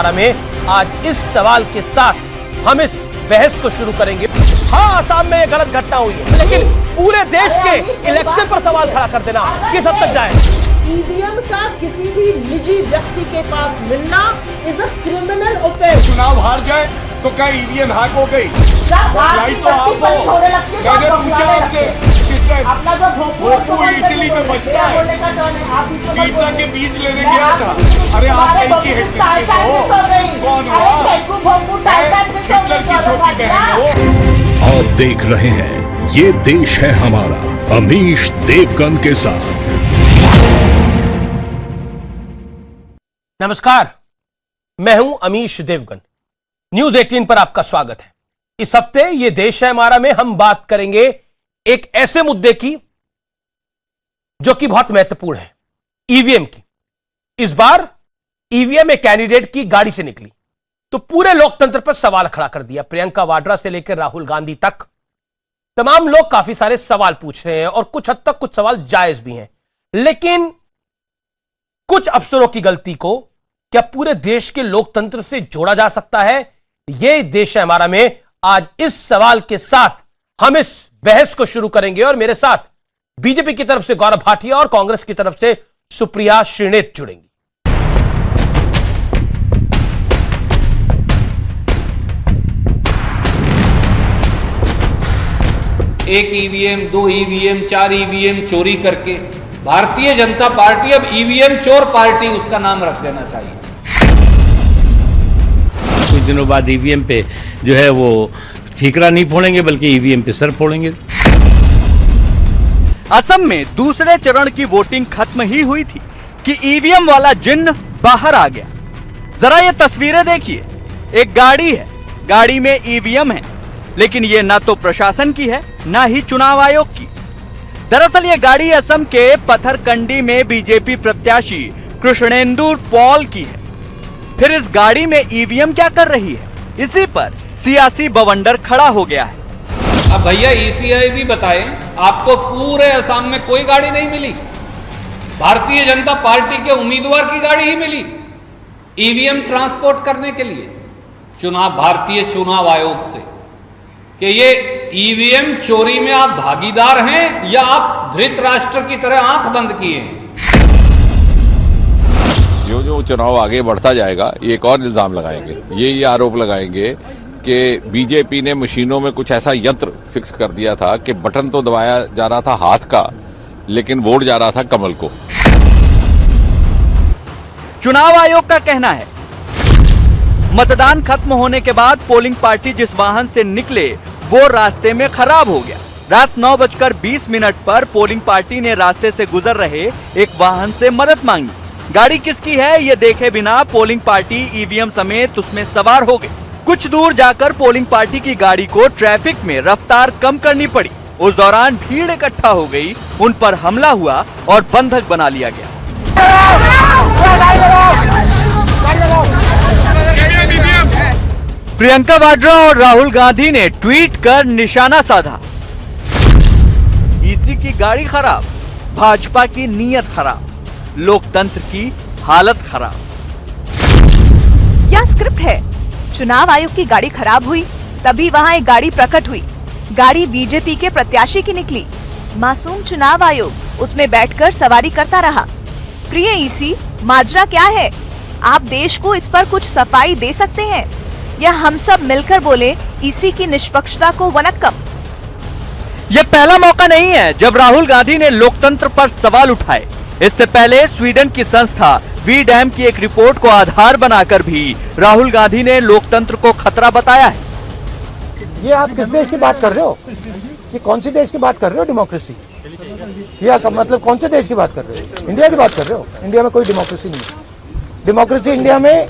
में आज इस सवाल के साथ हम इस बहस को शुरू करेंगे। हाँ, आसाम में ये गलत घटना हुई है, लेकिन पूरे देश के इलेक्शन पर सवाल खड़ा कर देना किस हद तक जाए? ईवीएम का किसी भी निजी व्यक्ति के पास मिलना इज अ क्रिमिनल ऑफेंस। चुनाव हार जाए तो क्या ईवीएम हैक हो गई? लाई तो आप हो। मैंने पूछा आपसे भोपू इटली में बचता है, पिज्जा के बीज लेने गया था। अरे आप कहीं की हिटलर के हो? कौन हो आप? हिटलर की छोटी बहन हो। आप देख रहे हैं ये देश है हमारा, अमीश देवगन के साथ। नमस्कार, मैं हूं अमीश देवगन। न्यूज 18 पर आपका स्वागत है। इस हफ्ते ये देश है हमारा में हम बात करेंगे एक ऐसे मुद्दे की जो कि बहुत महत्वपूर्ण है, ईवीएम की। इस बार ईवीएम एक कैंडिडेट की गाड़ी से निकली तो पूरे लोकतंत्र पर सवाल खड़ा कर दिया। प्रियंका वाड्रा से लेकर राहुल गांधी तक तमाम लोग काफी सारे सवाल पूछ रहे हैं और कुछ हद तक कुछ सवाल जायज भी हैं, लेकिन कुछ अफसरों की गलती को क्या पूरे देश के लोकतंत्र से जोड़ा जा सकता है? यह देश है हमारा में आज इस सवाल के साथ हम इस बहस को शुरू करेंगे और मेरे साथ बीजेपी की तरफ से गौरव भाटिया और कांग्रेस की तरफ से सुप्रिया श्रीनेत जुड़ेंगी। एक ईवीएम, 2 ईवीएम, 4 ईवीएम चोरी करके भारतीय जनता पार्टी अब ईवीएम चोर पार्टी उसका नाम रख देना चाहिए। कुछ दिनों बाद ईवीएम पे जो है वो ठीकरा नहीं फोड़ेंगे बल्कि ईवीएम पे सर फोड़ेंगे। असम में दूसरे चरण की वोटिंग खत्म ही हुई थी कि ईवीएम वाला जिन्न बाहर आ गया। जरा ये तस्वीरें देखिए, एक गाड़ी है, गाड़ी में ईवीएम है, लेकिन ये ना तो प्रशासन की है ना ही चुनाव आयोग की। दरअसल ये गाड़ी असम के पथरकंडी में बीजेपी प्रत्याशी कृष्णेंदु पॉल की है। फिर इस गाड़ी में ईवीएम क्या कर रही है, इसी पर सियासी बवंडर खड़ा हो गया है। अब भैया ईसीआई भी बताए, आपको पूरे असम में कोई गाड़ी नहीं मिली, भारतीय जनता पार्टी के उम्मीदवार की गाड़ी ही मिली ईवीएम ट्रांसपोर्ट करने के लिए भारतीय चुनाव आयोग से। कि ये ईवीएम चोरी में आप भागीदार हैं या आप धृतराष्ट्र की तरह आंख बंद किए हैं? जो चुनाव आगे बढ़ता जाएगा एक और इल्जाम लगाएंगे, ये आरोप लगाएंगे कि बीजेपी ने मशीनों में कुछ ऐसा यंत्र फिक्स कर दिया था कि बटन तो दबाया जा रहा था हाथ का, लेकिन वोट जा रहा था कमल को। चुनाव आयोग का कहना है मतदान खत्म होने के बाद पोलिंग पार्टी जिस वाहन से निकले वो रास्ते में खराब हो गया। रात 9:20 पर पोलिंग पार्टी ने रास्ते से गुजर रहे एक वाहन से मदद मांगी। गाड़ी किसकी है ये देखे बिना पोलिंग पार्टी ईवीएम समेत उसमें सवार हो गई। कुछ दूर जाकर पोलिंग पार्टी की गाड़ी को ट्रैफिक में रफ्तार कम करनी पड़ी। उस दौरान भीड़ इकट्ठा हो गई, उन पर हमला हुआ और बंधक बना लिया गया। प्रियंका वाड्रा और राहुल गांधी ने ट्वीट कर निशाना साधा। ईसी की गाड़ी खराब, भाजपा की नीयत खराब, लोकतंत्र की हालत खराब। क्या स्क्रिप्ट है? चुनाव आयोग की गाड़ी खराब हुई, तभी वहाँ एक गाड़ी प्रकट हुई। गाड़ी बीजेपी के प्रत्याशी की निकली। मासूम चुनाव आयोग उसमें बैठकर सवारी करता रहा। प्रिय ईसी, माजरा क्या है? आप देश को इस पर कुछ सफाई दे सकते हैं या हम सब मिलकर बोले ईसी की निष्पक्षता को वनक्कम? यह पहला मौका नहीं है जब राहुल गांधी ने लोकतंत्र पर सवाल उठाए। इससे पहले स्वीडन की संस्था वी डैम की एक रिपोर्ट को आधार बनाकर भी राहुल गांधी ने लोकतंत्र को खतरा बताया है। ये आप किस देश की बात कर रहे हो? ये कौन सी देश की बात कर रहे हो? डेमोक्रेसी या मतलब कौन से देश की बात कर रहे हो? इंडिया की बात कर रहे हो? इंडिया में कोई डेमोक्रेसी नहीं है। डेमोक्रेसी इंडिया में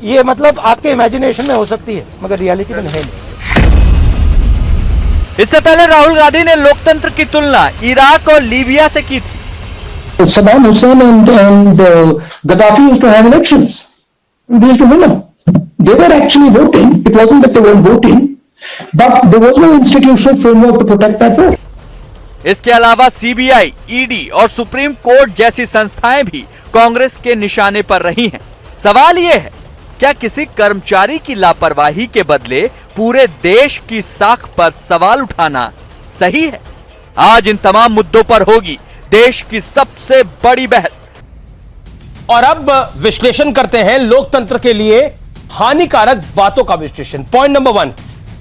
ये मतलब आपके इमेजिनेशन में हो सकती है, मगर रियलिटी में है नहीं। इससे पहले राहुल गांधी ने लोकतंत्र की तुलना इराक और लीबिया से की थी। Saddam Hussein and Gaddafi used to have elections. They used to win them. They were actually voting. It wasn't that they weren't voting, but there was no institutional framework to protect that vote. इसके अलावा CBI, ED और supreme court जैसी संस्थाएं भी कांग्रेस के निशाने पर रही हैं। सवाल यह है, क्या किसी कर्मचारी की लापरवाही के बदले पूरे देश की साख पर सवाल उठाना सही है? आज इन तमाम मुद्दों पर होगी देश की सबसे बड़ी बहस। और अब विश्लेषण करते हैं लोकतंत्र के लिए हानिकारक बातों का विश्लेषण। पॉइंट नंबर 1,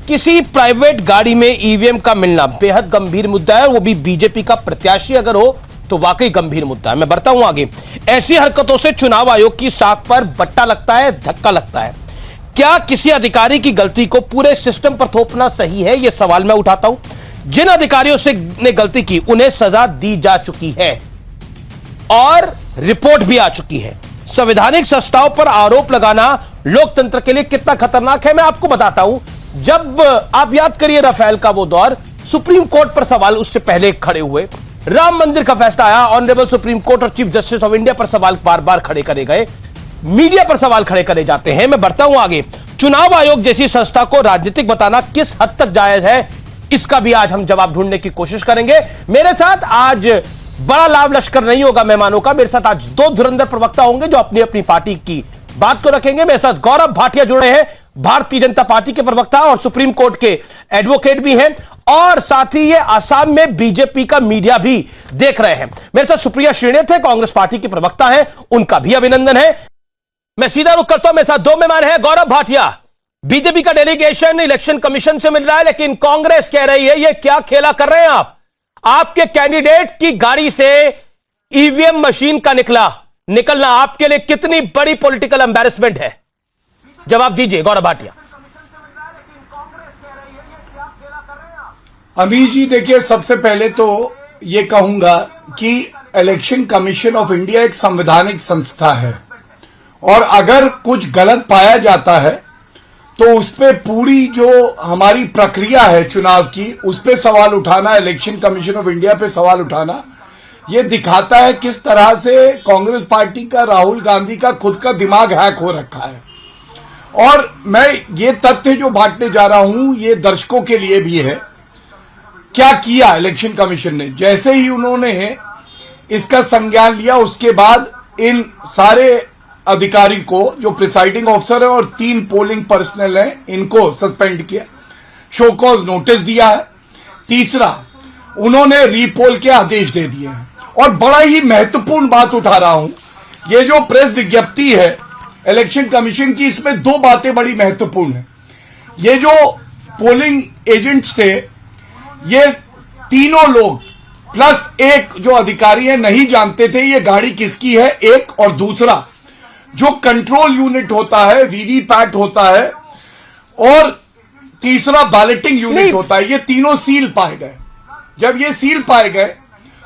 किसी प्राइवेट गाड़ी में ईवीएम का मिलना बेहद गंभीर मुद्दा है, वो भी बीजेपी का प्रत्याशी अगर हो तो वाकई गंभीर मुद्दा है। मैं बढ़ता हूं आगे। ऐसी हरकतों से चुनाव आयोग की साख पर बट्टा लगता है, धक्का लगता है। क्या किसी अधिकारी की गलती को पूरे सिस्टम पर थोपना सही है? यह सवाल मैं उठाता हूं। जिन अधिकारियों से ने गलती की उन्हें सजा दी जा चुकी है और रिपोर्ट भी आ चुकी है। संवैधानिक संस्थाओं पर आरोप लगाना लोकतंत्र के लिए कितना खतरनाक है मैं आपको बताता हूं। जब आप याद करिए राफेल का वो दौर, सुप्रीम कोर्ट पर सवाल उससे पहले खड़े हुए, राम मंदिर का फैसला आया, ऑनरेबल सुप्रीम कोर्ट और चीफ जस्टिस ऑफ इंडिया पर सवाल बार बार खड़े करे गए, मीडिया पर सवाल खड़े करे जाते हैं। मैं बढ़ता हूं आगे। चुनाव आयोग जैसी संस्था को राजनीतिक बताना किस हद तक जायज है, इसका भी आज हम जवाब ढूंढने की कोशिश करेंगे। मेरे साथ आज बड़ा लाभ लश्कर नहीं होगा मेहमानों का, मेरे साथ आज 2 धुरंधर प्रवक्ता होंगे जो अपनी अपनी पार्टी की बात को रखेंगे। मेरे साथ गौरव भाटिया जुड़े हैं, भारतीय जनता पार्टी के प्रवक्ता और सुप्रीम कोर्ट के एडवोकेट भी हैं, और साथ ही ये आसाम में बीजेपी का मीडिया भी देख रहे हैं। मेरे साथ सुप्रिया श्रीनेत है, कांग्रेस पार्टी की प्रवक्ता है, उनका भी अभिनंदन है। मैं सीधा रुख करता हूं, मेरे साथ 2 मेहमान हैं। गौरव भाटिया, बीजेपी का डेलीगेशन इलेक्शन कमीशन से मिल रहा है, लेकिन कांग्रेस कह रही है ये क्या खेला कर रहे हैं आप? आपके कैंडिडेट की गाड़ी से ईवीएम मशीन का निकलना आपके लिए कितनी बड़ी पॉलिटिकल एम्बैरेसमेंट है? जवाब दीजिए गौरव भाटिया। अमीर जी देखिए, सबसे पहले तो ये कहूंगा कि इलेक्शन कमीशन ऑफ इंडिया एक संवैधानिक संस्था है और अगर कुछ गलत पाया जाता है तो उस पे पूरी जो हमारी प्रक्रिया है चुनाव की, उस पे सवाल उठाना, इलेक्शन कमीशन ऑफ इंडिया पे सवाल उठाना, ये दिखाता है किस तरह से कांग्रेस पार्टी का, राहुल गांधी का खुद का दिमाग हैक हो रखा है। और मैं ये तथ्य जो बांटने जा रहा हूं ये दर्शकों के लिए भी है। क्या किया इलेक्शन कमीशन ने? जैसे ही उन्होंने इसका संज्ञान लिया उसके बाद इन सारे अधिकारी को, जो प्रिसाइडिंग ऑफिसर है और 3 पोलिंग पर्सनल हैं, इनको सस्पेंड किया, शो कॉज नोटिस दिया है। तीसरा, उन्होंने रीपोल के आदेश दे दिए हैं। और बड़ा ही महत्वपूर्ण बात उठा रहा हूं, ये जो प्रेस विज्ञप्ति है इलेक्शन कमीशन की, इसमें 2 बातें बड़ी महत्वपूर्ण है। ये जो पोलिंग एजेंट्स थे, ये तीनों लोग प्लस एक जो अधिकारी है नहीं जानते थे ये गाड़ी किसकी है, एक। और दूसरा, जो कंट्रोल यूनिट होता है, वीवीपैट होता है, और तीसरा बैलेटिंग यूनिट होता है, ये तीनों सील पाए गए। जब ये सील पाए गए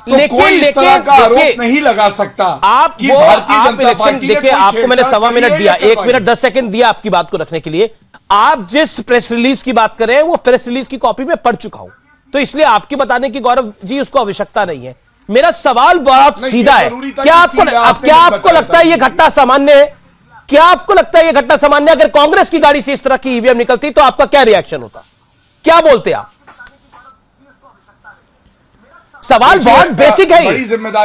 तो कोई इस तरह का आरोप नहीं लगा सकता आप कि भारतीय जनता पार्टी ने। देखिए, आपको मैंने 1.25 मिनट दिया, 1 मिनट 10 सेकंड दिया आपकी बात को रखने के लिए। आप जिस प्रेस रिलीज की बात कर रहे हैं वो प्रेस रिलीज की कॉपी में पढ़ चुका हूं, तो इसलिए आपकी बताने की गौरव जी उसको आवश्यकता नहीं है। मेरा सवाल बहुत सीधा है, क्या आपको लगता है ये घटना सामान्य है? क्या आपको लगता है ये घटना सामान्य? अगर कांग्रेस की गाड़ी से इस तरह की ईवीएम निकलती तो आपका क्या रिएक्शन होता, क्या बोलते आप? सवाल बहुत बेसिक है,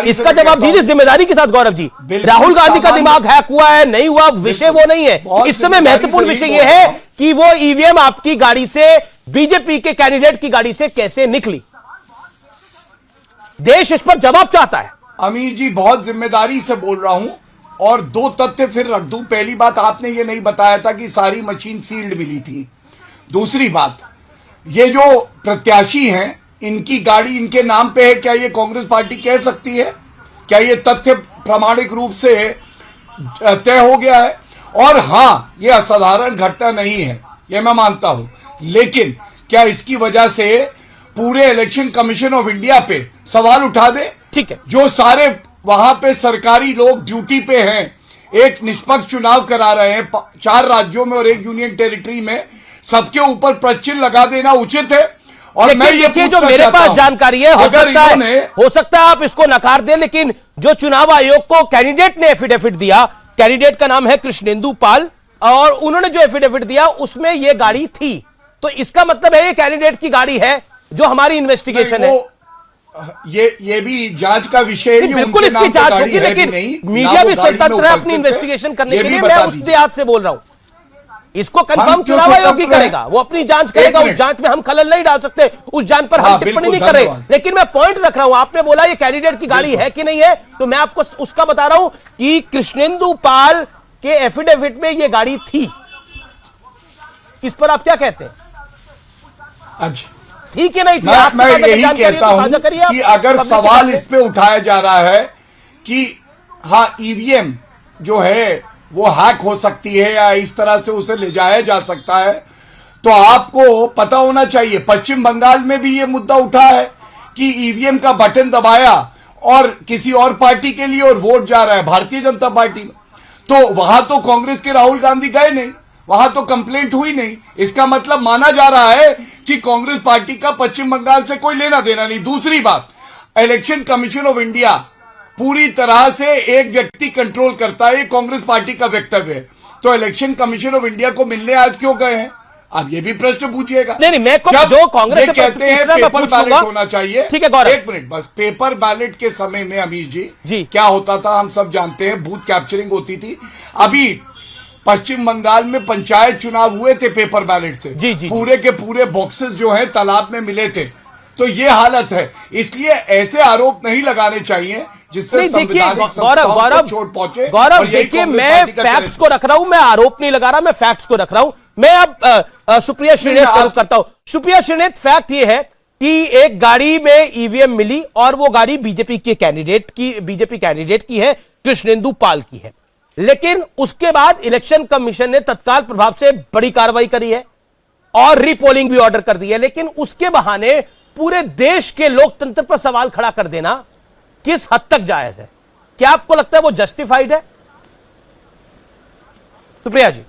इसका जवाब दीजिए जिम्मेदारी के साथ गौरव जी। राहुल गांधी का दिमाग हैक हुआ है नहीं हुआ, विषय वो नहीं है। इस समय महत्वपूर्ण विषय यह है कि वो ईवीएम आपकी गाड़ी से, बीजेपी के कैंडिडेट की गाड़ी से कैसे निकली। देश इस पर जवाब चाहता है। अमीर जी, बहुत जिम्मेदारी से बोल रहा हूं और 2 तथ्य फिर रख दूं। पहली बात, आपने ये नहीं बताया था कि सारी मशीन सील्ड मिली थी। दूसरी बात, ये जो प्रत्याशी हैं इनकी गाड़ी इनके नाम पे है, क्या ये कांग्रेस पार्टी कह सकती है? क्या ये तथ्य प्रामाणिक रूप से तय हो गया है? और हां, ये असाधारण घटना नहीं है, ये मैं मानता हूं, लेकिन क्या इसकी वजह से पूरे इलेक्शन कमीशन ऑफ इंडिया पे सवाल उठा दे? ठीक है, जो सारे वहां पे सरकारी लोग ड्यूटी पे हैं, एक निष्पक्ष चुनाव करा रहे हैं 4 राज्यों में और 1 यूनियन टेरिटरी में, सबके ऊपर प्रचिन्ह लगा देना उचित है? और मैं ये जो मेरे पास जानकारी है, हो सकता है आप इसको नकार दें, लेकिन जो चुनाव आयोग को कैंडिडेट ने एफिडेविट दिया, कैंडिडेट का नाम है कृष्णेंदु पाल, और उन्होंने जो एफिडेविट दिया उसमें यह गाड़ी थी, तो इसका मतलब है ये कैंडिडेट की गाड़ी है, जो हमारी इन्वेस्टिगेशन है। ये भी जांच का विषय है। बिल्कुल इसकी जांच होगी, लेकिन मीडिया भी स्वतंत्र है अपनी इन्वेस्टिगेशन करने के लिए। मैं उस लिहाज से बोल रहा हूं, इसको कंफर्म चुनाव आयोग ही करेगा, वो अपनी जांच करेगा। उस जांच में हम खलल नहीं डाल सकते, उस जांच पर हम टिप्पणी नहीं कर रहे। लेकिन मैं पॉइंट रख रहा हूं, आपने बोला ये कैंडिडेट की गाड़ी है कि नहीं है, तो मैं आपको उसका बता रहा हूं कि कृष्णेंदु पाल के एफिडेविट में ये गाड़ी थी। इस पर आप क्या कहते हैं? अच्छा, ठीक है नहीं थी? मैं यही कहता हूं कि अगर सवाल इस पे उठाया जा रहा है कि हाँ ईवीएम जो है वो हैक हो सकती है या इस तरह से उसे ले जाया जा सकता है, तो आपको पता होना चाहिए पश्चिम बंगाल में भी ये मुद्दा उठा है कि ईवीएम का बटन दबाया और किसी और पार्टी के लिए और वोट जा रहा है भारतीय जनता पार्टी में, तो वहां तो कांग्रेस के राहुल गांधी गए नहीं, वहां तो कंप्लेंट हुई नहीं। इसका मतलब माना जा रहा है कि कांग्रेस पार्टी का पश्चिम बंगाल से कोई लेना देना नहीं। दूसरी बात, इलेक्शन कमीशन ऑफ इंडिया पूरी तरह से एक व्यक्ति कंट्रोल करता है, ये कांग्रेस पार्टी का वक्तव्य है, तो इलेक्शन कमीशन ऑफ इंडिया को मिलने आज क्यों गए हैं? आप ये भी प्रश्न पूछिएगा। नहीं, मैं जो कांग्रेस से कहते हैं पेपर बैलेट होना चाहिए। ठीक है गौरव, एक मिनट बस। पेपर बैलेट के समय में अमीर जी क्या होता था हम सब जानते हैं, बूथ कैप्चरिंग होती थी। अभी पश्चिम बंगाल में पंचायत चुनाव हुए थे पेपर बैलेट से, पूरे के पूरे बॉक्सेस जो हैं तालाब में मिले थे। तो ये हालत है, इसलिए ऐसे आरोप नहीं लगाने चाहिए जिससे संवैधानिक संस्थाओं को चोट पहुंचे। गौरव देखिए, मैं फैक्ट्स को रख रहा हूं, मैं आरोप नहीं लगा रहा, मैं फैक्ट्स को रख रहा हूं। मैं अब सुप्रिया श्रीनेत का रुख करता हूं। सुप्रिया श्रीनेत, फैक्ट ये है कि एक गाड़ी में ईवीएम मिली और वो गाड़ी बीजेपी कैंडिडेट की है, कृष्णेंदु पाल की है। लेकिन उसके बाद इलेक्शन कमीशन ने तत्काल प्रभाव से बड़ी कार्रवाई करी है और रीपोलिंग भी ऑर्डर कर दी है। लेकिन उसके बहाने पूरे देश के लोकतंत्र पर सवाल खड़ा कर देना किस हद तक जायज है? क्या आपको लगता है वो जस्टिफाइड है? सुप्रिया जी,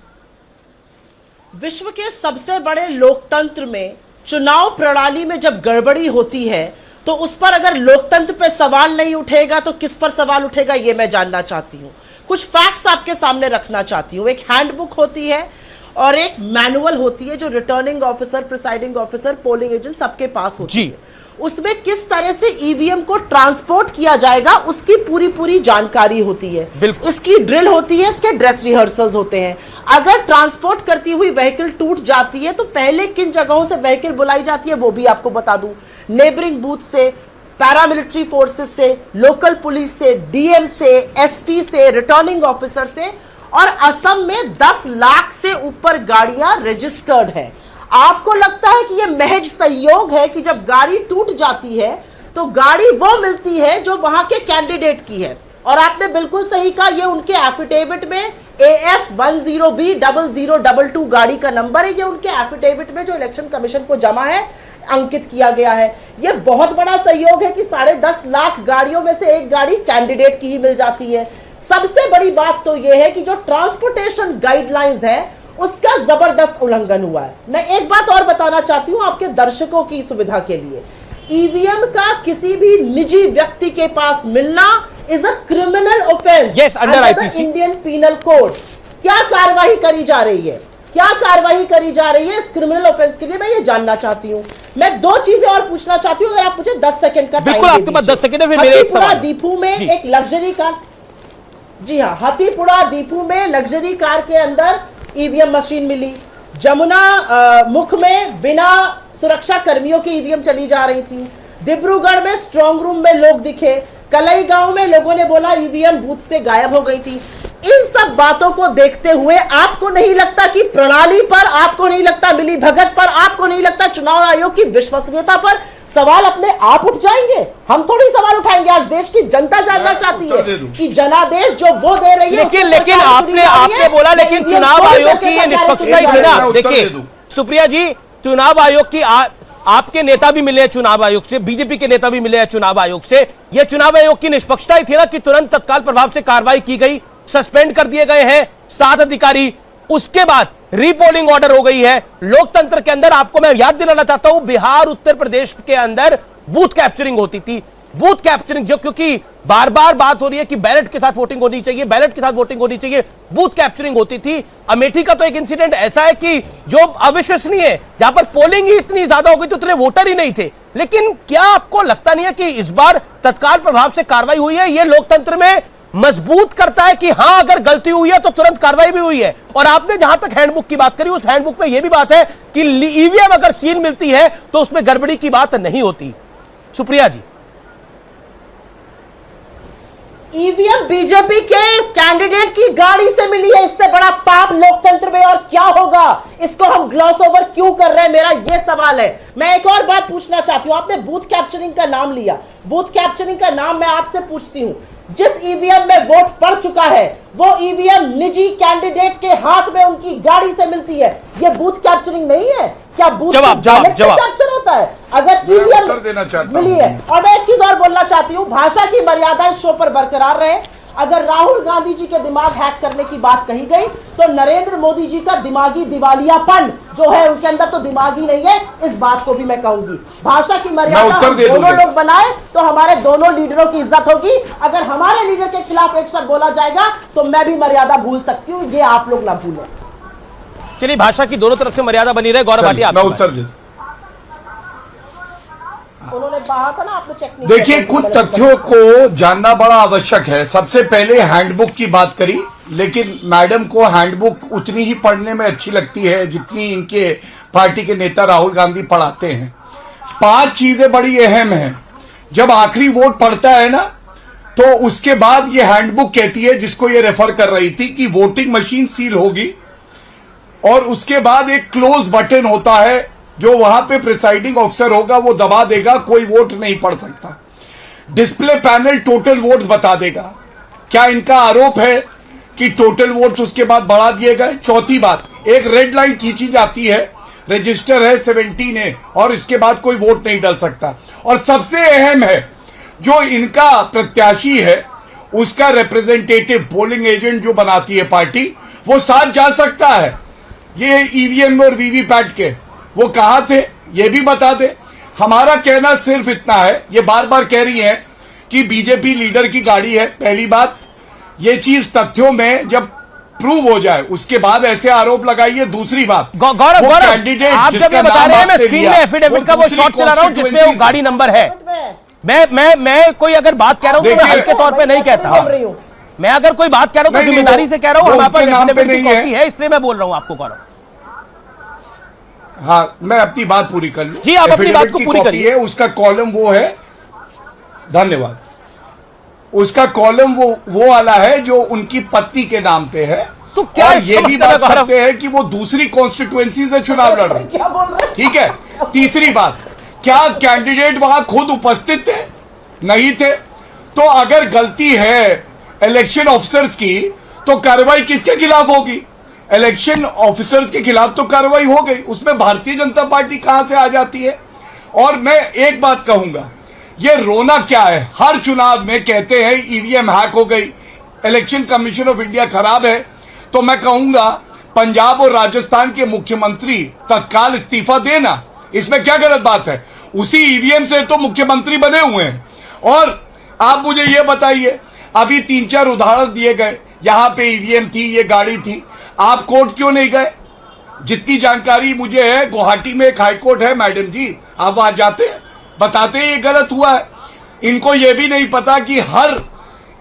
विश्व के सबसे बड़े लोकतंत्र में चुनाव प्रणाली में जब गड़बड़ी होती है तो उस पर अगर लोकतंत्र पे सवाल नहीं उठेगा तो किस पर सवाल उठेगा, ये मैं जानना चाहती हूं। कुछ फैक्ट्स आपके सामने रखना चाहती हूं। एक हैंडबुक होती है और एक मैनुअल होती है जो returning officer, presiding officer, polling agent सबके पास होती है। उसमें किस तरह से ईवीएम को ट्रांसपोर्ट किया जाएगा उसकी पूरी जानकारी होती है। इसकी ड्रिल होती है, इसके ड्रेस रिहर्सल्स होते हैं। अगर ट्रांसपोर्ट करती हुई व्हीकल टूट जाती है तो पहले किन जगहों से व्हीकल बुलाई जाती है वो भी आपको बता दूं। नेबरिंग बूथ से, पैरामिलिट्री फोर्सेस से, लोकल पुलिस से, डीएम से, एसपी से, रिटर्निंग ऑफिसर से, और असम में 10 लाख से ऊपर गाड़ियां रजिस्टर्ड है। आपको लगता है कि यह महज संयोग है कि जब गाड़ी टूट जाती है तो गाड़ी वो मिलती है जो वहां के कैंडिडेट की है? और आपने बिल्कुल सही कहा, यह उनके एफिडेविट में AF10B0022 गाड़ी का नंबर है, ये उनके एफिडेविट में जो इलेक्शन कमीशन को जमा है अंकित किया गया है। यह बहुत बड़ा सहयोग है कि 10.5 लाख गाड़ियों में से एक गाड़ी कैंडिडेट की ही मिल जाती है। सबसे बड़ी बात तो यह है कि जो ट्रांसपोर्टेशन गाइडलाइंस है उसका जबरदस्त उल्लंघन हुआ है। मैं एक बात और बताना चाहती हूं आपके दर्शकों की सुविधा के लिए, ईवीएम का किसी भी निजी व्यक्ति के पास मिलना is a criminal offence under the Indian penal code. क्या कार्रवाई करी जा रही है, क्या कार्रवाई करी जा रही है इस क्रिमिनल ऑफेंस के लिए, मैं ये जानना चाहती हूं। मैं 2 चीजें और पूछना चाहती हूं, अगर आप मुझे 10 सेकंड का टाइम आपके पास 10 सेकंड है। फिर मेरे एक सवाल, दीपू में एक लग्जरी कार, जी हाँ, हाथीपुरा दीपू में लग्जरी कार के अंदर ईवीएम मशीन मिली। जमुना मुख में बिना सुरक्षा कर्मियों की ईवीएम चली जा रही थी। डिब्रूगढ़ में स्ट्रांग रूम में लोग दिखे। कलई गांव में लोगों ने बोला ईवीएम बूथ से गायब हो गई थी। इन सब बातों को देखते हुए आपको नहीं लगता कि प्रणाली पर, आपको नहीं लगता मिली भगत पर, आपको नहीं लगता चुनाव आयोग की विश्वसनीयता पर सवाल अपने आप उठ जाएंगे? हम थोड़ी सवाल उठाएंगे, आज देश की जनता जानना चाहती है कि जनादेश जो वो दे रही है। लेकिन आपने बोला लेकिन चुनाव आयोग की ये निष्पक्षता ही थी ना। देखिए सुप्रिया जी, चुनाव आयोग की आपके नेता भी मिले हैं चुनाव आयोग से, बीजेपी के नेता भी मिले हैं चुनाव आयोग से। यह चुनाव आयोग की निष्पक्षता ही थी ना कि तुरंत तत्काल प्रभाव से कार्रवाई की गई, सस्पेंड कर दिए गए हैं 7 अधिकारी, उसके बाद रीपोलिंग ऑर्डर हो गई है। लोकतंत्र के अंदर आपको मैं याद दिलाना चाहता हूं, बिहार, उत्तर प्रदेश के अंदर बूथ कैप्चरिंग होती थी। बूथ कैप्चरिंग जो, क्योंकि बार बार बात हो रही है कि बैलेट के साथ वोटिंग होनी चाहिए, बैलेट के साथ वोटिंग होनी चाहिए, बूथ कैप्चरिंग होती थी। अमेठी का तो एक इंसिडेंट ऐसा है कि जो अविश्वसनीय है, जहां पर पोलिंग ही इतनी ज्यादा हो गई तो उतने वोटर ही नहीं थे, लेकिन क्या आपको लगता नहीं है कि इस बार तत्काल प्रभाव से कार्रवाई हुई है? यह लोकतंत्र में मजबूत करता है कि हां अगर गलती हुई है तो तुरंत कार्रवाई भी हुई है। और आपने जहां तक हैंडबुक की बात करी, उस हैंडबुक में यह भी बात है कि ईवीएम अगर सील मिलती है तो उसमें गड़बड़ी की बात नहीं होती। सुप्रिया जी, ईवीएम बीजेपी के कैंडिडेट की गाड़ी से मिली है, इससे बड़ा पाप लोकतंत्र में और क्या होगा? इसको हम ग्लॉस ओवर क्यों कर रहे हैं, मेरा यह सवाल है। मैं एक और बात पूछना चाहती हूं, आपने बूथ कैप्चरिंग का नाम लिया, बूथ कैप्चरिंग का नाम मैं आपसे पूछती हूं, जिस ईवीएम में वोट पड़ चुका है वो ईवीएम निजी कैंडिडेट के हाथ में उनकी गाड़ी से मिलती है, यह बूथ कैप्चरिंग नहीं है क्या? बूथ कैप्चर होता है अगर ईवीएम मिली है। और मैं एक चीज और बोलना चाहती हूं, भाषा की मर्यादा इस शो पर बरकरार रहे। अगर राहुल गांधी जी के दिमाग हैक करने की बात कही गई तो नरेंद्र मोदी जी का दिमागी दिवालियापन जो है उनके अंदर तो दिमाग ही नहीं है, इस बात को भी मैं कहूंगी। भाषा की मर्यादा दोनों लोग बनाए तो हमारे दोनों लीडरों की इज्जत होगी। अगर हमारे लीडर के खिलाफ एक शब्द बोला जाएगा तो मैं भी मर्यादा भूल सकती हूँ, ये आप लोग ना भूलें। चलिए, भाषा की दोनों तरफ से मर्यादा बनी रहे। गौरव भाटिया, मैं उत्तर दे। उन्होंने कहा था ना, आपने चेक नहीं। देखिए, कुछ तथ्यों को जानना बड़ा आवश्यक है। सबसे पहले हैंडबुक की बात करी, लेकिन मैडम को हैंडबुक उतनी ही पढ़ने में अच्छी लगती है जितनी इनके पार्टी के नेता राहुल गांधी पढ़ाते हैं। 5 चीजें बड़ी अहम हैं। जब आखिरी वोट पड़ता है ना, तो उसके बाद ये हैंडबुक कहती है, जिसको ये रेफर कर रही थी, कि वोटिंग मशीन सील होगी और उसके बाद एक क्लोज बटन होता है जो वहां पे प्रिसाइडिंग ऑफिसर होगा, वो दबा देगा, कोई वोट नहीं पड़ सकता। डिस्प्ले पैनल टोटल वोट बता देगा। क्या इनका आरोप है कि टोटल वोट्स उसके बाद बढ़ा दिए गए? चौथी बात, एक रेड लाइन खींची जाती है, रजिस्टर है 17A और इसके बाद कोई वोट नहीं डल सकता। और सबसे अहम है, जो इनका प्रत्याशी है उसका रिप्रेजेंटेटिव पोलिंग एजेंट जो बनाती है पार्टी, वो साथ जा सकता है। ये ईवीएम और वीवीपैट के वो कहां थे ये भी बता दे। हमारा कहना सिर्फ इतना है, ये बार बार कह रही है कि बीजेपी लीडर की गाड़ी है। पहली बात, ये चीज तथ्यों में जब प्रूव हो जाए उसके बाद ऐसे आरोप लगाइए। दूसरी बात, गौरव कैंडिडेट आप जब ये बता रहे हैं, मैं स्क्रीन में एफिडेविट का वो शॉट चला रहा हूं जिसमें वो गाड़ी नंबर है। मैं कोई अगर बात कह रहा हूं तो मैं हल्के तौर पे नहीं कहता। मैं अगर कोई बात कह रहा हूं तो जिम्मेदारी से कह रहा हूं, हमारे पास एफिडेविट की कॉपी है, इसलिए मैं बोल रहा हूं आपको। गौरव, हाँ, मैं अपनी बात पूरी कर लूं। जी, आप अपनी बात को पूरी करिए। उसका कॉलम वो है, धन्यवाद, उसका कॉलम वो वाला है जो उनकी पत्नी के नाम पे है। तो क्या ये भी बात सकते हैं कि वो दूसरी कॉन्स्टिट्यूएंसी से चुनाव लड़ रहे हैं, ठीक है। तीसरी बात, क्या कैंडिडेट वहां खुद उपस्थित थे? नहीं थे। तो अगर गलती है इलेक्शन ऑफिसर्स की तो कार्रवाई किसके खिलाफ होगी? इलेक्शन ऑफिसर्स के खिलाफ तो कार्रवाई हो गई, उसमें भारतीय जनता पार्टी कहां से आ जाती है? और मैं एक बात कहूंगा, ये रोना क्या है? हर चुनाव में कहते हैं ईवीएम हैक हो गई, इलेक्शन कमीशन ऑफ इंडिया खराब है। तो मैं कहूंगा पंजाब और राजस्थान के मुख्यमंत्री तत्काल इस्तीफा देना, इसमें क्या गलत बात है? उसी ईवीएम से तो मुख्यमंत्री बने हुए हैं। और आप मुझे यह बताइए, अभी 3-4 उदाहरण दिए गए, यहां पे ईवीएम थी, ये गाड़ी थी, आप कोर्ट क्यों नहीं गए? जितनी जानकारी मुझे है, गुवाहाटी में एक हाईकोर्ट है मैडम जी, आप वहां जाते हैं, बताते हैं ये गलत हुआ है। इनको ये भी नहीं पता कि हर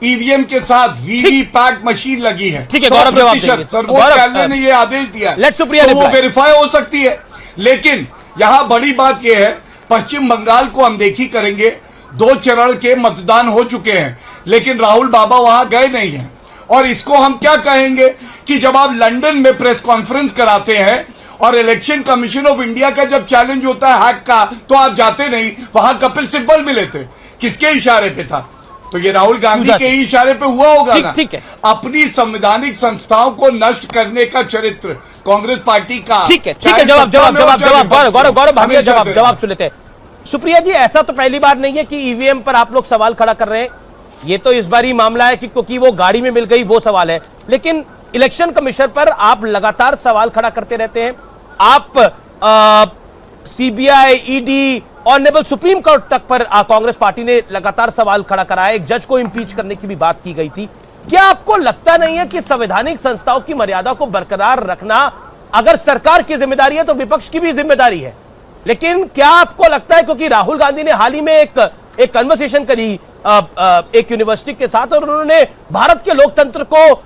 ईवीएम के साथ वीवीपैट मशीन लगी है। ठीक है, गौरव जवाब देंगे। सर्वोच्च न्यायालय ने ये आदेश दिया है, तो वो वेरीफाई हो सकती है। लेकिन यहां बड़ी बात यह है, पश्चिम बंगाल को अनदेखी करेंगे। 2 चरण के मतदान हो चुके हैं, लेकिन राहुल बाबा वहां गए नहीं हैं। और इसको हम क्या कहेंगे कि जब आप लंदन में प्रेस कॉन्फ्रेंस कराते हैं और इलेक्शन कमीशन ऑफ इंडिया का जब चैलेंज होता है हैक का, तो आप जाते नहीं। वहां कपिल सिब्बल मिले थे, किसके इशारे पे था? तो ये राहुल गांधी के ही इशारे पे हुआ होगा ना। ठीक है, अपनी संवैधानिक संस्थाओं को नष्ट करने का चरित्र कांग्रेस पार्टी का। ठीक है, जवाब जवाब सुन लेते हैं। सुप्रिया जी, ऐसा तो पहली बार नहीं है कि ईवीएम पर आप लोग सवाल खड़ा कर रहे हैं। ये तो इस बार ही मामला है कि क्योंकि वो गाड़ी में मिल गई, वो सवाल है। लेकिन इलेक्शन कमीशन पर आप लगातार सवाल खड़ा करते रहते हैं। आप CBI, ED, honourable supreme court तक पर कांग्रेस पार्टी ने लगातार सवाल खड़ा कराया। एक जज को इंपीच करने की भी बात की गई थी। क्या आपको लगता नहीं है कि संवैधानिक संस्थाओं की मर्यादा को बरकरार रखना अगर सरकार की जिम्मेदारी है तो विपक्ष की भी जिम्मेदारी है? लेकिन क्या आपको लगता है, क्योंकि राहुल गांधी ने हाल ही में एक कन्वर्सेशन करी एक यूनिवर्सिटी के साथ, और उन्होंने भारत के लोकतंत्र को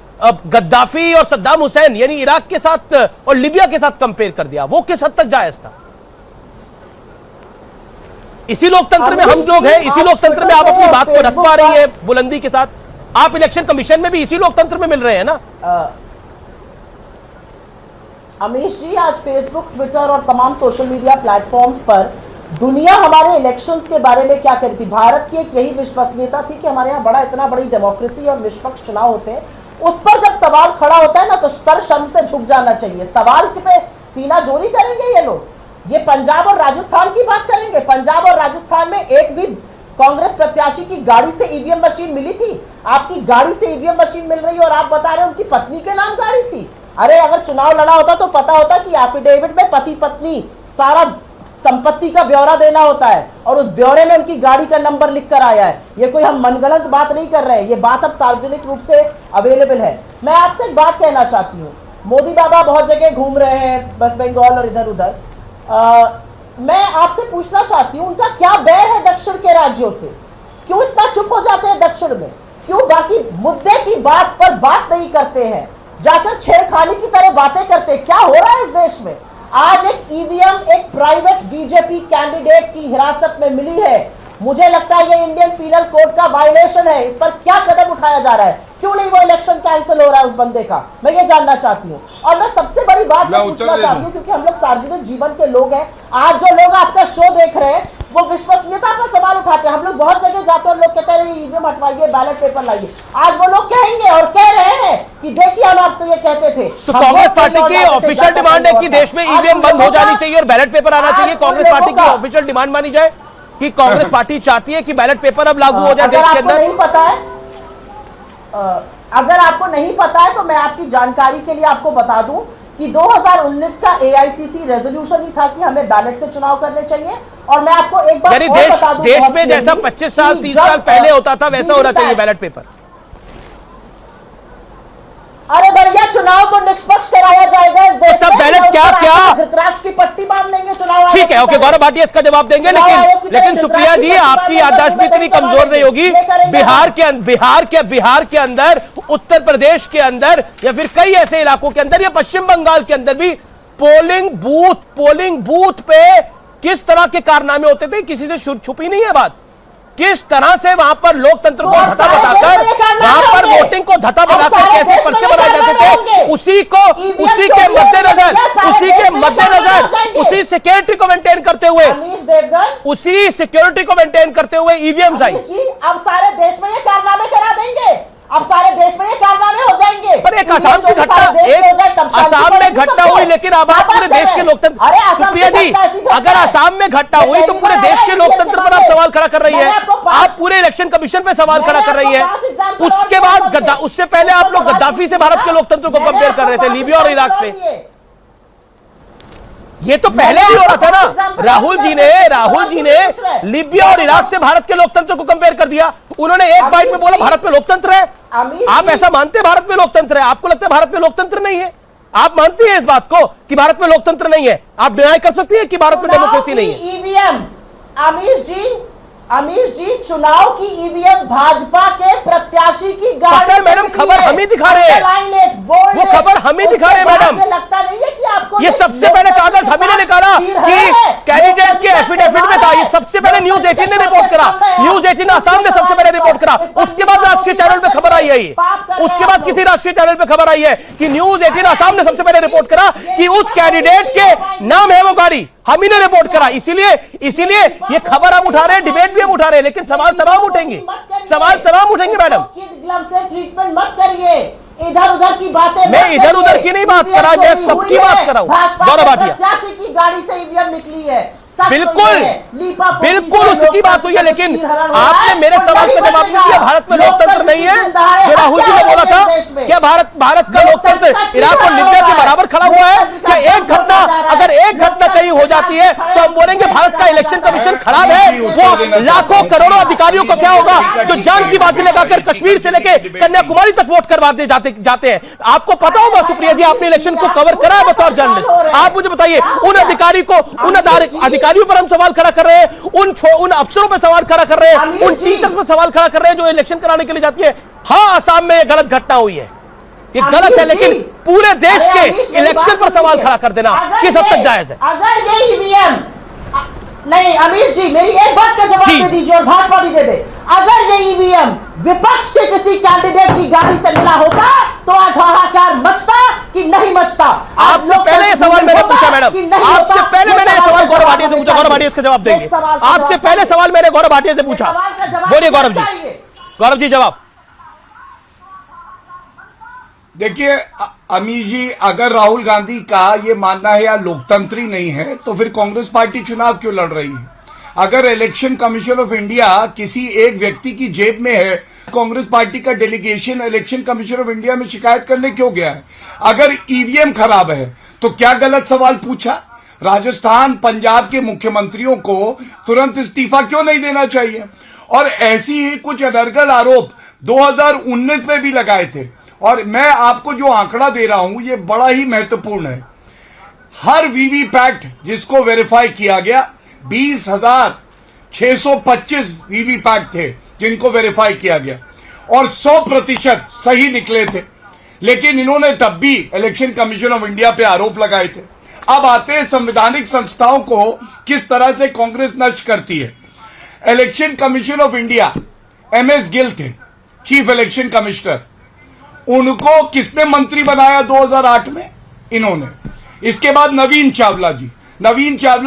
गद्दाफी और सद्दाम हुसैन यानी इराक के साथ और लीबिया के साथ कंपेयर कर दिया, वो किस हद तक जायज था? इसी लोकतंत्र में हम लोग हैं, इसी लोकतंत्र में आप अपनी बात को रख पा रही है बुलंदी के साथ। आप इलेक्शन कमीशन में भी इसी लोकतंत्र में मिल रहे हैं ना। अमीश जी, आज फेसबुक, ट्विटर और तमाम सोशल मीडिया प्लेटफॉर्म्स पर दुनिया हमारे इलेक्शंस के बारे में क्या कहती थी। भारत की एक यही विश्वसनीयता थी कि हमारे यहाँ इतना बड़ी डेमोक्रेसी और निष्पक्ष चुनाव होते हैं। उस पर जब सवाल खड़ा होता है ना, तो सर शर्म से झुक जाना चाहिए। सवाल पे सीना जोरी करेंगे ये लोग। ये पंजाब और राजस्थान की बात करेंगे। पंजाब और राजस्थान में एक भी कांग्रेस प्रत्याशी की गाड़ी से ईवीएम मशीन मिली थी? आपकी गाड़ी से ईवीएम मशीन मिल रही है और आप बता रहे हैं उनकी पत्नी के नाम गाड़ी थी। अरे अगर चुनाव लड़ा होता तो पता होता कि एफिडेविट में पति पत्नी सारा संपत्ति का ब्यौरा देना होता है, और उस ब्यौरे में उनकी गाड़ी का नंबर लिख कर आया है। ये कोई हम मनगढ़ंत बात नहीं कर रहे हैं, ये बात अब सार्वजनिक रूप से अवेलेबल है। मैं आपसे एक बात कहना चाहती हूँ, मोदी बाबा बहुत जगह घूम रहे हैं, वेस्ट बंगाल और इधर उधर। मैं आपसे पूछना चाहती हूँ, उनका क्या बैर है दक्षिण के राज्यों से? क्यों इतना चुप हो जाते हैं दक्षिण में? क्यों बाकी मुद्दे की बात पर बात नहीं करते हैं, जाकर छेड़खानी की तरह बातें करते हैं? क्या हो रहा है इस देश में? आज एक ईवीएम एक प्राइवेट बीजेपी कैंडिडेट की हिरासत में मिली है। मुझे लगता है ये इंडियन पीनल कोड का वायलेशन है। इस पर क्या कदम उठाया जा रहा है? क्यों नहीं वो इलेक्शन कैंसिल हो रहा है उस बंदे का? मैं ये जानना चाहती हूँ। और मैं सबसे बड़ी बात पूछना चाहती हूँ, क्योंकि हम लोग सार्वजनिक जीवन के लोग हैं। आज जो लोग आपका शो देख रहे हैं वो विश्वसनीयता पर सवाल उठाते हैं। हम लोग बहुत जगह जाते हैं और लोग कहते हैं ईवीएम हटवाइए, बैलेट पेपर लाइए। आज वो लोग कहेंगे और कह रहे हैं कि देखिए हम आपसे ये कहते थे। तो कांग्रेस पार्टी की ऑफिशियल डिमांड है कि देश में ईवीएम बंद हो जानी चाहिए और बैलेट पेपर आना चाहिए। कांग्रेस पार्टी की ऑफिशियल डिमांड मानी जाए कि कांग्रेस पार्टी चाहती है कि बैलेट पेपर अब लागू हो जाए देश के अंदर। नहीं पता है, अगर आपको नहीं पता है तो मैं आपकी जानकारी के लिए आपको बता दूं कि 2019 का एआईसीसी रेजोल्यूशन ही था कि हमें बैलेट से चुनाव करने चाहिए। और मैं आपको एक बात और बता दूं, देश में जैसा 25 साल 30 साल पहले होता था वैसा होना चाहिए बैलेट पेपर। अरे भैया, चुनाव तो निष्पक्ष कराया जाएगा इस देश में। बैलेट क्या धृतराष्ट्र की पट्टी बांध लेंगे चुनाव? ठीक है, ओके, गौरव भाटिया इसका जवाब देंगे। लेकिन सुप्रिया जी, आपकी याददाश्त भी इतनी कमजोर नहीं होगी। बिहार के अंदर, उत्तर प्रदेश के अंदर, या फिर कई ऐसे इलाकों के अंदर, या पश्चिम बंगाल के अंदर भी पोलिंग बूथ पे किस तरह के कारनामे होते थे, किसी से छुपी नहीं है बात। किस तरह से वहां पर लोकतंत्र को धता बताकर, वहां पर वोटिंग को धता बनाकर कैसे पर्चे बनाए जाते थे, उसी के मद्देनजर उसी सिक्योरिटी को मेंटेन करते हुए ईवीएम आई। अब सारे देश में ये कारनामे करा देंगे, अब सारे देश में ये कारनामे हो जाएंगे। पर एक आसाम की घटना, आसाम में घटना हुई, लेकिन अब आप पूरे देश के लोकतंत्र, सुप्रिया जी, अगर आसाम में घटना हुई तो पूरे देश के लोकतंत्र पर आप सवाल खड़ा कर रही है। आप पूरे इलेक्शन कमीशन पे सवाल खड़ा कर रही है। उसके बाद उससे पहले आप लोग गद्दाफी से भारत के लोकतंत्र को कंपेयर कर रहे थे, लीबिया और इराक से। ये तो पहले भी हो रहा था ना। राहुल जी ने लीबिया और इराक से भारत के लोकतंत्र को कंपेयर कर दिया। उन्होंने एक बाइट में बोला भारत में लोकतंत्र है। आप ऐसा मानते हैं भारत में लोकतंत्र है? आपको लगता है भारत में लोकतंत्र नहीं है? आप मानती हैं इस बात को कि भारत में लोकतंत्र नहीं है? आप डिनाई कर सकती है कि भारत में डेमोक्रेसी नहीं है? ईवीएम, अमीश जी, चुनाव की ईवीएम भाजपा के प्रत्याशी की गाड़ी। मैडम, खबर हम ही दिखा रहे हैं, वो खबर हम ही दिखा रहे हैं मैडम। लगता नहीं है कि आपको ये सबसे पहले कागज हम ही ने निकाला कि कैंडिडेट के एफिडेविट में था। ये सबसे पहले न्यूज 18 ने रिपोर्ट करा, न्यूज 18 आसाम ने सबसे पहले रिपोर्ट करा। उसके बाद राष्ट्रीय चैनल पे खबर आई है। ये उसके बाद किसी राष्ट्रीय चैनल पे खबर आई है कि न्यूज 18 आसाम ने सबसे पहले रिपोर्ट करा कि उस कैंडिडेट के नाम है वो गाड़ी। हम ही ने रिपोर्ट करा। इसीलिए ये खबर हम उठा रहे हैं, डिबेट भी हम उठा रहे हैं, लेकिन सवाल तमाम उठेंगे मैडम। से ट्रीटमेंट मत करिए, इधर उधर की बातें। मैं इधर उधर की नहीं बात कर रहा, मैं सबकी बात कर रहा हूं। गौरव भाटिया, प्रत्याशी की गाड़ी से ईवीएम निकली है, बिल्कुल उसकी बात हुई है, लेकिन आपने मेरे सवाल का जवाब नहीं दिया। भारत में लोकतंत्र नहीं है जो राहुल जी ने बोला था। क्या भारत का लोकतंत्र इराक और लीबिया के बराबर खड़ा हुआ है? क्या एक घटना अगर अगर एक घटना कहीं हो जाती है तो हम बोलेंगे भारत का इलेक्शन कमीशन खराब है। वो लाखों करोड़ों अधिकारियों को क्या होगा जो जान की बाजी लगाकर कश्मीर से लेके कन्याकुमारी तक वोट करवाते जाते हैं। आपको पता होगा सुप्रिया जी, आपने इलेक्शन को कवर करा है बतौर जर्नलिस्ट। आप मुझे बताइए, उन अधिकारियों पर हम सवाल खड़ा कर रहे हैं, उन अफसरों पर सवाल खड़ा कर रहे हैं, उन टीचर्स पर सवाल खड़ा कर रहे हैं जो इलेक्शन कराने के लिए जाती है। हाँ, असम में यह गलत घटना हुई है, ये गलत है, लेकिन पूरे देश के इलेक्शन पर सवाल खड़ा कर देना किस हद तक जायज है? अगर ये ईवीएम नहीं, अमीश जी मेरी एक बात का जवाब दे दीजिए और भाजपा भी दे दे। अगर ये ईवीएम विपक्ष के किसी कैंडिडेट की गाड़ी से मिला होता तो आज हाहाकार मचता कि नहीं मचता? आपसे पहले ये सवाल मैंने पूछा मैडम, आपसे पहले मैंने ये सवाल गौरव भाटिया से पूछा, गौरव भाटिया इसका जवाब देंगे। आपसे पहले सवाल मैंने गौरव भाटिया से पूछा, बोलिए गौरव जी। गौरव जी जवाब। देखिए अमीश जी, अगर राहुल गांधी का ये मानना है या लोकतंत्री नहीं है तो फिर कांग्रेस पार्टी चुनाव क्यों लड़ रही है? अगर इलेक्शन कमीशन ऑफ इंडिया किसी एक व्यक्ति की जेब में है, कांग्रेस पार्टी का delegation election commission of India में शिकायत करने क्यों गया है? अगर ईवीएम खराब है तो क्या गलत सवाल पूछा? राजस्थान, पंजाब के मुख्यमंत्रियों को तुरंत इस्तीफा क्यों नहीं देना चाहिए? और ऐसी ही कुछ अनर्गल आरोप 2019 में भी लगाए थे। और मैं आपको जो आंकड़ा दे रहा हूं ये बड़ा ही महत्वपूर्ण है। हर वीवीपैट जिसको वेरीफाई किया गया, 20,625 वीवीपैट थे जिनको वेरीफाई किया गया और 100% सही निकले थे। लेकिन इन्होंने तब भी इलेक्शन कमीशन ऑफ इंडिया पे आरोप लगाए थे। अब आते हैं संवैधानिक संस्थाओं को किस तरह से कांग्रेस नष्ट करती है। Election commission of India, MS Gill थे चीफ इलेक्शन कमिश्नर, उनको किसने मंत्री बनाया 2008 में? इन्होंने। इसके बाद नवीन चावला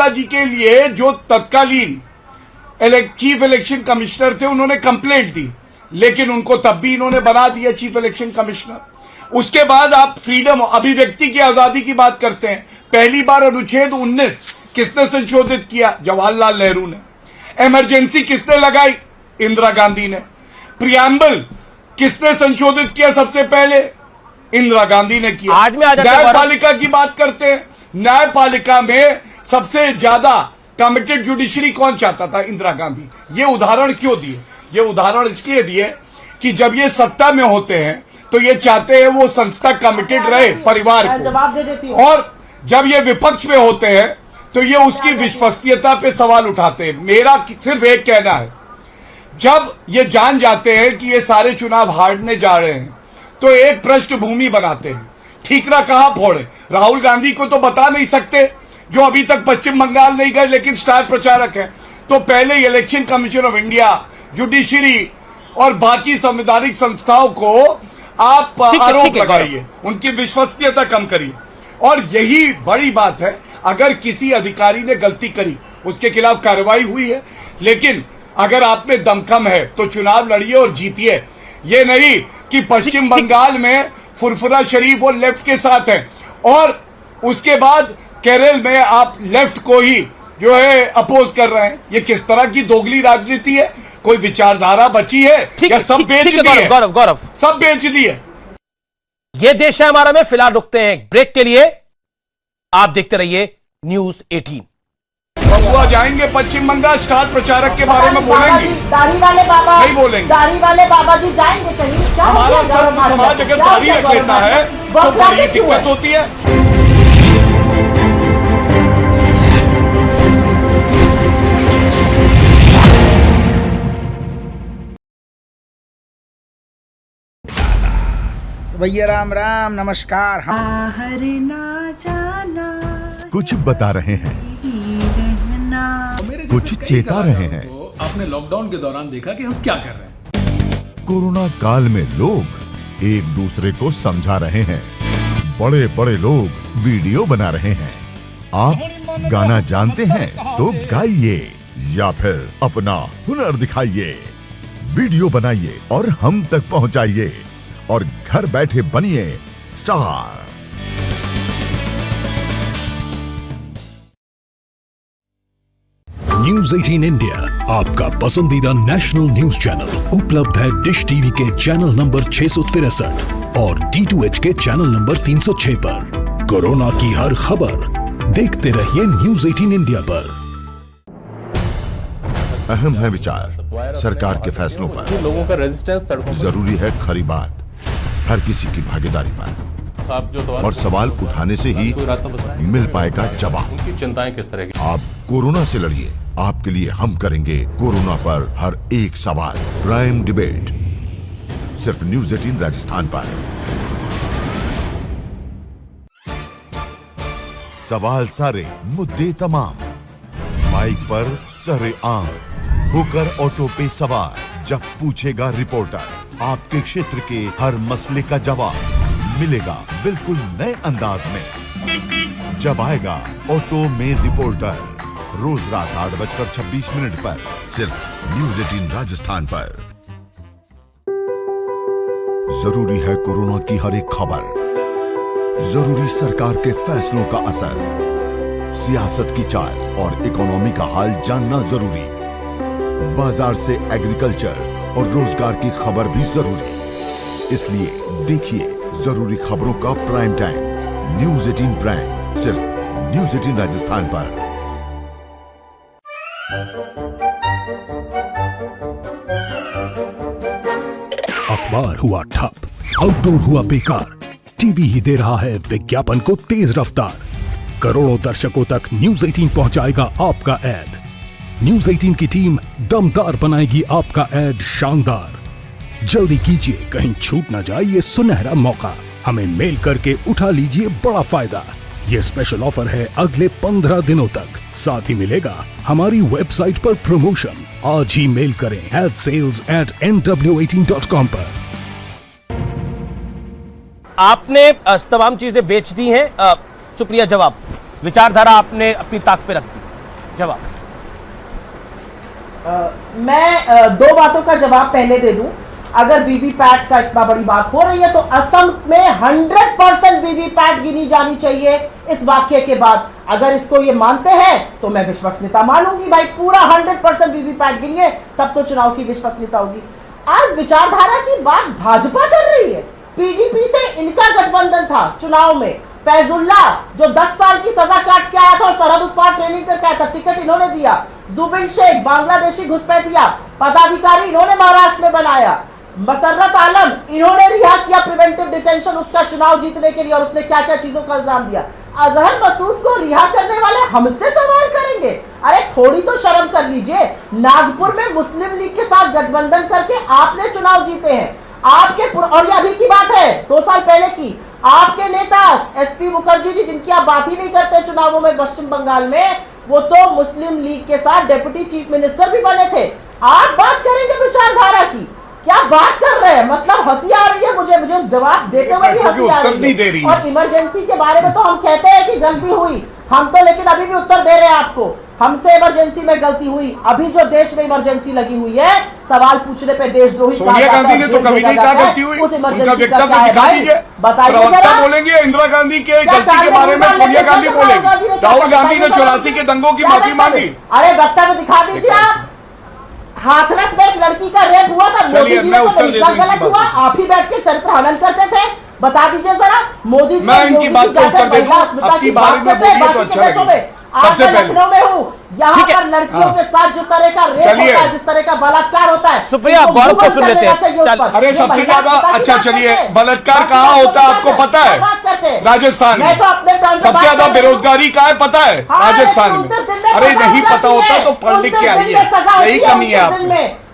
जी के लिए जो तत्कालीन चीफ इलेक्शन कमिश्नर थे, उन्होंने कंप्लेंट दी, लेकिन उनको तब भी इन्होंने बना दिया चीफ इलेक्शन कमिश्नर। उसके बाद आप फ्रीडम, अभिव्यक्ति की आजादी की बात करते हैं। पहली बार अनुच्छेद 19 किसने संशोधित किया? जवाहरलाल नेहरू ने। इमरजेंसी किसने लगाई? इंदिरा गांधी ने। प्रियम्बल किसने संशोधित किया सबसे पहले? इंदिरा गांधी ने किया। आज में न्यायपालिका की बात करते हैं, न्यायपालिका में सबसे ज्यादा कमिटेड जुडिशरी कौन चाहता था? इंदिरा गांधी। ये उदाहरण क्यों दिए? ये उदाहरण इसलिए दिए कि जब ये सत्ता में होते हैं तो ये चाहते हैं वो संस्था कमिटेड रहे परिवार को, और जब ये विपक्ष में होते हैं तो ये उसकी विश्वसनीयता पे सवाल उठाते हैं। मेरा सिर्फ एक कहना है, जब ये जान जाते हैं कि ये सारे चुनाव हारने जा रहे हैं तो एक पृष्ठभूमि बनाते हैं। ठीकरा कहां फोड़े? राहुल गांधी को तो बता नहीं सकते, जो अभी तक पश्चिम बंगाल नहीं गए लेकिन स्टार प्रचारक हैं। तो पहले election commission of India, judiciary और बाकी संवैधानिक संस्थाओं को आप आरोप लगाइए, उनकी विश्वसनीयता कम करिए। और यही बड़ी बात है, अगर किसी अधिकारी ने गलती करी उसके खिलाफ कार्रवाई हुई है, लेकिन अगर आप में दमखम है तो चुनाव लड़िए और जीतिए। ये नहीं कि पश्चिम बंगाल में फुरफुरा शरीफ और लेफ्ट के साथ है और उसके बाद केरल में आप लेफ्ट को ही जो है अपोज कर रहे हैं। ये किस तरह की दोगली राजनीति है? कोई विचारधारा बची है या सब बेच दी है? गौरव सब बेच दी है। ये देश है हमारा में फिलहाल रुकते हैं एक ब्रेक के लिए। आप देखते रहिए न्यूज 18। बबुआ जाएंगे पश्चिम बंगाल, स्टार प्रचारक के बारे में बोलेंगे? दाढ़ी वाले बाबा नहीं बोलेंगे। दाढ़ी वाले बाबा जी जाएंगे कहीं? हमारा संत समाज अगर दाढ़ी रख लेता है तो बड़ी दिक्कत होती है। भैया राम राम, नमस्कार। कुछ बता रहे हैं, कुछ चेता रहे हैं। आपने लॉकडाउन के दौरान देखा कि हम क्या कर रहे हैं। कोरोना काल में लोग एक दूसरे को समझा रहे हैं, बड़े बड़े लोग वीडियो बना रहे हैं। आप गाना जानते हैं तो गाइए या फिर अपना हुनर दिखाइए, वीडियो बनाइए और हम तक पहुंचाइए और घर बैठे बनिए स्टार। न्यूज 18 इंडिया आपका पसंदीदा नेशनल न्यूज चैनल उपलब्ध है डिश टीवी के चैनल नंबर 663 और D2H के चैनल नंबर 306 पर। कोरोना की हर खबर देखते रहिए न्यूज 18 इंडिया पर। अहम है विचार सरकार के फैसलों पर, लोगों का रेजिस्टेंस सड़कों पर। जरूरी है खरी बात हर किसी की भागीदारी पर, और सवाल उठाने से ही मिल पाएगा जवाब। उनकी चिंताएं किस तरह की? आप कोरोना से लड़िए, आपके लिए हम करेंगे कोरोना पर हर एक सवाल। प्राइम डिबेट सिर्फ न्यूज 18 राजस्थान पर। सवाल सारे, मुद्दे तमाम, माइक पर सरे आम, होकर ऑटो पे सवार। जब पूछेगा रिपोर्टर आपके क्षेत्र के हर मसले का जवाब मिलेगा बिल्कुल नए अंदाज में। जब आएगा ऑटो में रिपोर्टर, रोज रात 8:26 पर सिर्फ न्यूज 18 राजस्थान पर। जरूरी है कोरोना की हर एक खबर, जरूरी सरकार के फैसलों का असर, सियासत की चाल और इकोनॉमी का हाल जानना जरूरी, बाजार से एग्रीकल्चर और रोजगार की खबर भी जरूरी। इसलिए देखिए जरूरी खबरों का प्राइम टाइम न्यूज 18 प्राइम, सिर्फ न्यूज 18 राजस्थान पर। अखबार हुआ ठप, आउटडोर हुआ बेकार, टीवी ही दे रहा है विज्ञापन को तेज रफ्तार। करोड़ों दर्शकों तक न्यूज 18 पहुंचाएगा आपका ऐड। न्यूज 18 की टीम दमदार बनाएगी आपका ऐड शानदार। जल्दी कीजिए, कहीं छूट ना जाए ये सुनहरा मौका। हमें मेल करके उठा लीजिए बड़ा फायदा। ये स्पेशल ऑफर है अगले 15 दिनों तक। साथ ही मिलेगा हमारी वेबसाइट पर प्रमोशन। आज ही मेल करें adsales@nw18.com पर। आपने तमाम चीजें बेच दी हैं। सुप्रिया, जवाब। विचारधारा आपने अपनी ताक पे रख दी। जवाब। मैं दो बातों का जवाब पहले दे दूं। अगर वीवीपैट का इतना बड़ी बात हो रही है तो असम में 100% वीवीपैट गिनी जानी चाहिए इस वाक्य के बाद। अगर इसको ये मानते हैं तो मैं विश्वसनीयता मानूंगी। भाई पूरा 100% वीवीपैट गिनेंगे तब तो चुनाव की विश्वसनीयता होगी। आज विचारधारा की बात भाजपा कर रही है। पीडीपी से इनका गठबंधन था चुनाव में। फैजुल्ला जो 10 साल की सजा काट के आया था और सरहद उस पार ट्रेनिंग करके आया था, टिकट इन्होंने दिया। जुबिन शेख बांग्लादेशी घुसपैठिया पदाधिकारी इन्होंने महाराष्ट्र में बनाया। मसर्रत आलम इन्होंने रिहा किया प्रिवेंटिव डिटेंशन उसका चुनाव जीतने के लिए, और उसने क्या क्या चीजों का इल्जाम दिया। अजहर मसूद को रिहा करने वाले हमसे सवाल करेंगे? अरे थोड़ी तो शर्म कर लीजिए। नागपुर में मुस्लिम लीग के साथ गठबंधन करके आपने चुनाव जीते हैं। आपके और ये अभी की बात है, 2 साल पहले की। आपके नेता एसपी मुखर्जी जी, जिनकी आप बात ही नहीं करते चुनावों में पश्चिम बंगाल में, वो तो मुस्लिम लीग के साथ डिप्टी चीफ मिनिस्टर भी बने थे। आप बात करेंगे विचारधारा की? क्या बात कर रहे हैं? मतलब हंसी आ रही है मुझे जवाब देते हुए भी हंसी आ रही है। और इमरजेंसी के बारे में तो हम कहते हैं कि गलती हुई, हम तो लेकिन अभी भी उत्तर दे रहे हैं आपको। हमसे इमरजेंसी में गलती हुई। अभी जो देश में इमरजेंसी लगी हुई है, सवाल पूछने पे देशद्रोही सोनिया गांधी ने तो कभी नहीं कहा गलती हुई। उनका वक्तव्य दिखा दीजिए। प्रवक्ता बोलेंगे इंदिरा गांधी के गलती के बारे में, सोनिया गांधी बोलेंगी। राहुल गांधी ने 84 के दंगों की माफी मांगी। अरे वक्तव्य दिखा दीजिए आप। हाथरस में एक लड़की का रेप हुआ था, मोदी जी ने तो गलत हुआ, आप ही बैठ के चरित्र हनन करते थे। बता दीजिए जरा, मोदी जी मैं इनकी बात को उत्तर दे दूं, आपकी बारे में बोलिए तो अच्छा लगेगा। सबसे पहले लखनऊ में हूँ, यहाँ पर लड़कियों के साथ जिस तरह का रेप होता है, जिस तरह का बलात्कार होता है। सुप्रिया, गौरव को सुन लेते हैं। अरे सबसे ज्यादा अच्छा, चलिए बलात्कार कहाँ होता है आपको पता है? राजस्थान में। सबसे ज्यादा बेरोजगारी कहाँ है पता है? राजस्थान में। अरे नहीं पता होता तो पढ़ लिख के आइए, यही कमी है आप।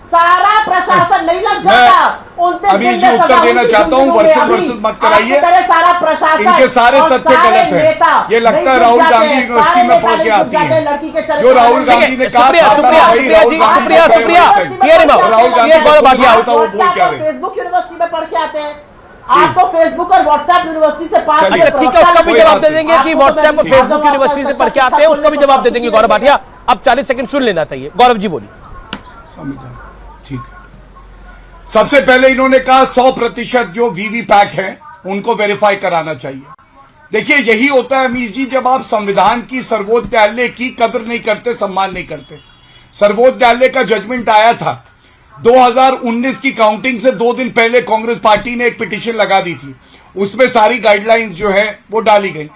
सारा प्रशासन नहीं लग जाता। अभी जो उत्तर देना चाहता हूँ, वर्सेस मत कराइए। सारा प्रशासन, इनके सारे तथ्य गलत है। ये लगता है राहुल गांधी यूनिवर्सिटी में पढ़ के आती है। जो राहुल गांधी ने कहा राहुल गांधी होता वो बोल क्या रहे? फेसबुक यूनिवर्सिटी में पढ़ के आते हैं। आप तो फेसबुक और व्हाट्सएप यूनिवर्सिटी से पास। ठीक है, उसका भी जवाब दे देंगे कि व्हाट्सएप और फेसबुक यूनिवर्सिटी से पढ़ के आते हैं, उसका भी जवाब दे देंगे गौरव भाटिया। अब 40 सेकंड सुन लेना चाहिए। गौरव जी बोलिए। ठीक है, सबसे पहले इन्होंने कहा 100% जो वीवीपैट है उनको वेरीफाई कराना चाहिए। देखिए यही होता है अमीर जी, जब आप संविधान की सर्वोच्च न्यायालय की कदर नहीं करते, सम्मान नहीं करते। सर्वोच्च न्यायालय का जजमेंट आया था 2019 की काउंटिंग से 2 दिन पहले कांग्रेस पार्टी ने एक पिटीशन लगा दी थी, उसमें सारी गाइडलाइंस जो है वो डाली गई।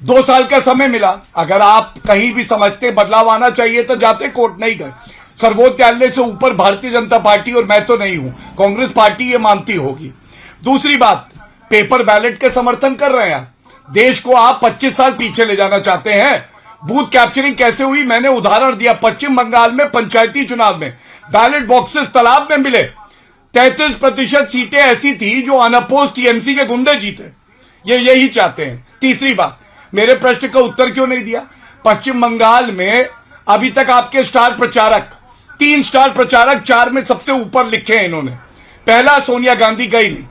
2 साल का समय मिला। अगर आप कहीं भी समझते बदलाव आना चाहिए तो जाते कोर्ट, नहीं गए। सर्वोच्च न्यायालय से ऊपर भारतीय जनता पार्टी, और मैं तो नहीं हूं, कांग्रेस पार्टी ये मानती होगी। दूसरी बात, पेपर बैलेट के समर्थन कर रहे हैं। देश को आप 25 साल पीछे ले जाना चाहते हैं। बूथ कैप्चरिंग कैसे हुई, मैंने उदाहरण दिया। पश्चिम बंगाल में पंचायती चुनाव में बैलेट बॉक्सेस तालाब में मिले। 33% सीटें ऐसी थी जो अनअपोज टीएमसी के गुंडे जीते। ये यही चाहते हैं। तीसरी बात, मेरे प्रश्न का उत्तर क्यों नहीं दिया? पश्चिम बंगाल में अभी तक आपके स्टार प्रचारक, 3 स्टार प्रचारक 4 में सबसे ऊपर लिखे हैं इन्होंने। पहला, सोनिया गांधी गई नहीं,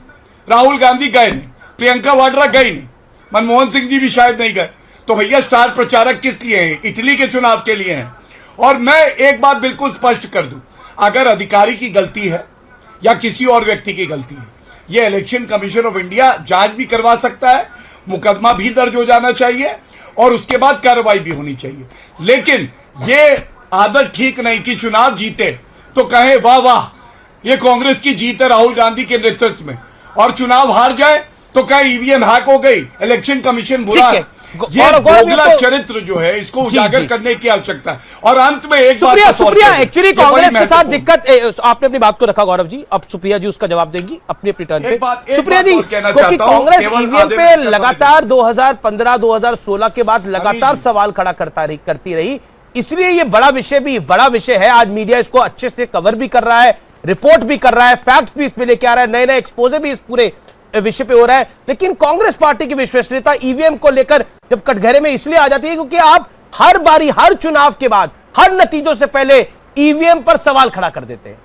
राहुल गांधी गए नहीं, प्रियंका वाड्रा गई नहीं, मनमोहन सिंह जी भी शायद नहीं गए। तो भैया स्टार प्रचारक किस लिए हैं? इटली के चुनाव के लिए हैं। और मैं एक बात बिल्कुल स्पष्ट कर दूं, अगर अधिकारी की गलती है या किसी और व्यक्ति की गलती है, यह इलेक्शन कमीशन ऑफ इंडिया जांच भी करवा सकता है, मुकदमा भी दर्ज हो जाना चाहिए और उसके बाद कार्रवाई भी होनी चाहिए। लेकिन यह आदत ठीक नहीं कि चुनाव जीते तो कहे वाह वाह ये कांग्रेस की जीत है राहुल गांधी के नेतृत्व में, और चुनाव हार जाए तो कहे ईवीएम हैक हो गई, इलेक्शन कमीशन बुरा है। ये दोगला चरित्र जो है इसको उजागर करने की आवश्यकता है। और अंत में एक बात, सुप्रिया, एक्चुअली कांग्रेस के साथ दिक्कत, आपने अपनी बात को रखा गौरव जी, अब सुप्रिया जी उसका जवाब देंगी अपनी टर्न पे। सुप्रिया जी, क्योंकि कांग्रेस ईवीएम पे लगातार 2015, 2016 के बाद लगातार सवाल खड़ा करती रही, इसलिए ये बड़ा विषय है। आज मीडिया इसको अच्छे से कवर भी कर रहा है, रिपोर्ट भी कर रहा है, फैक्ट्स भी इसमें लेके आ रहा है, नए नए एक्सपोजे भी इस पूरे विषय पे हो रहा है। लेकिन कांग्रेस पार्टी की विश्वसनीयता ईवीएम को लेकर जब कटघरे में इसलिए आ जाती है क्योंकि आप हर बारी, हर चुनाव के बाद, हर नतीजों से पहले ईवीएम पर सवाल खड़ा कर देते हैं।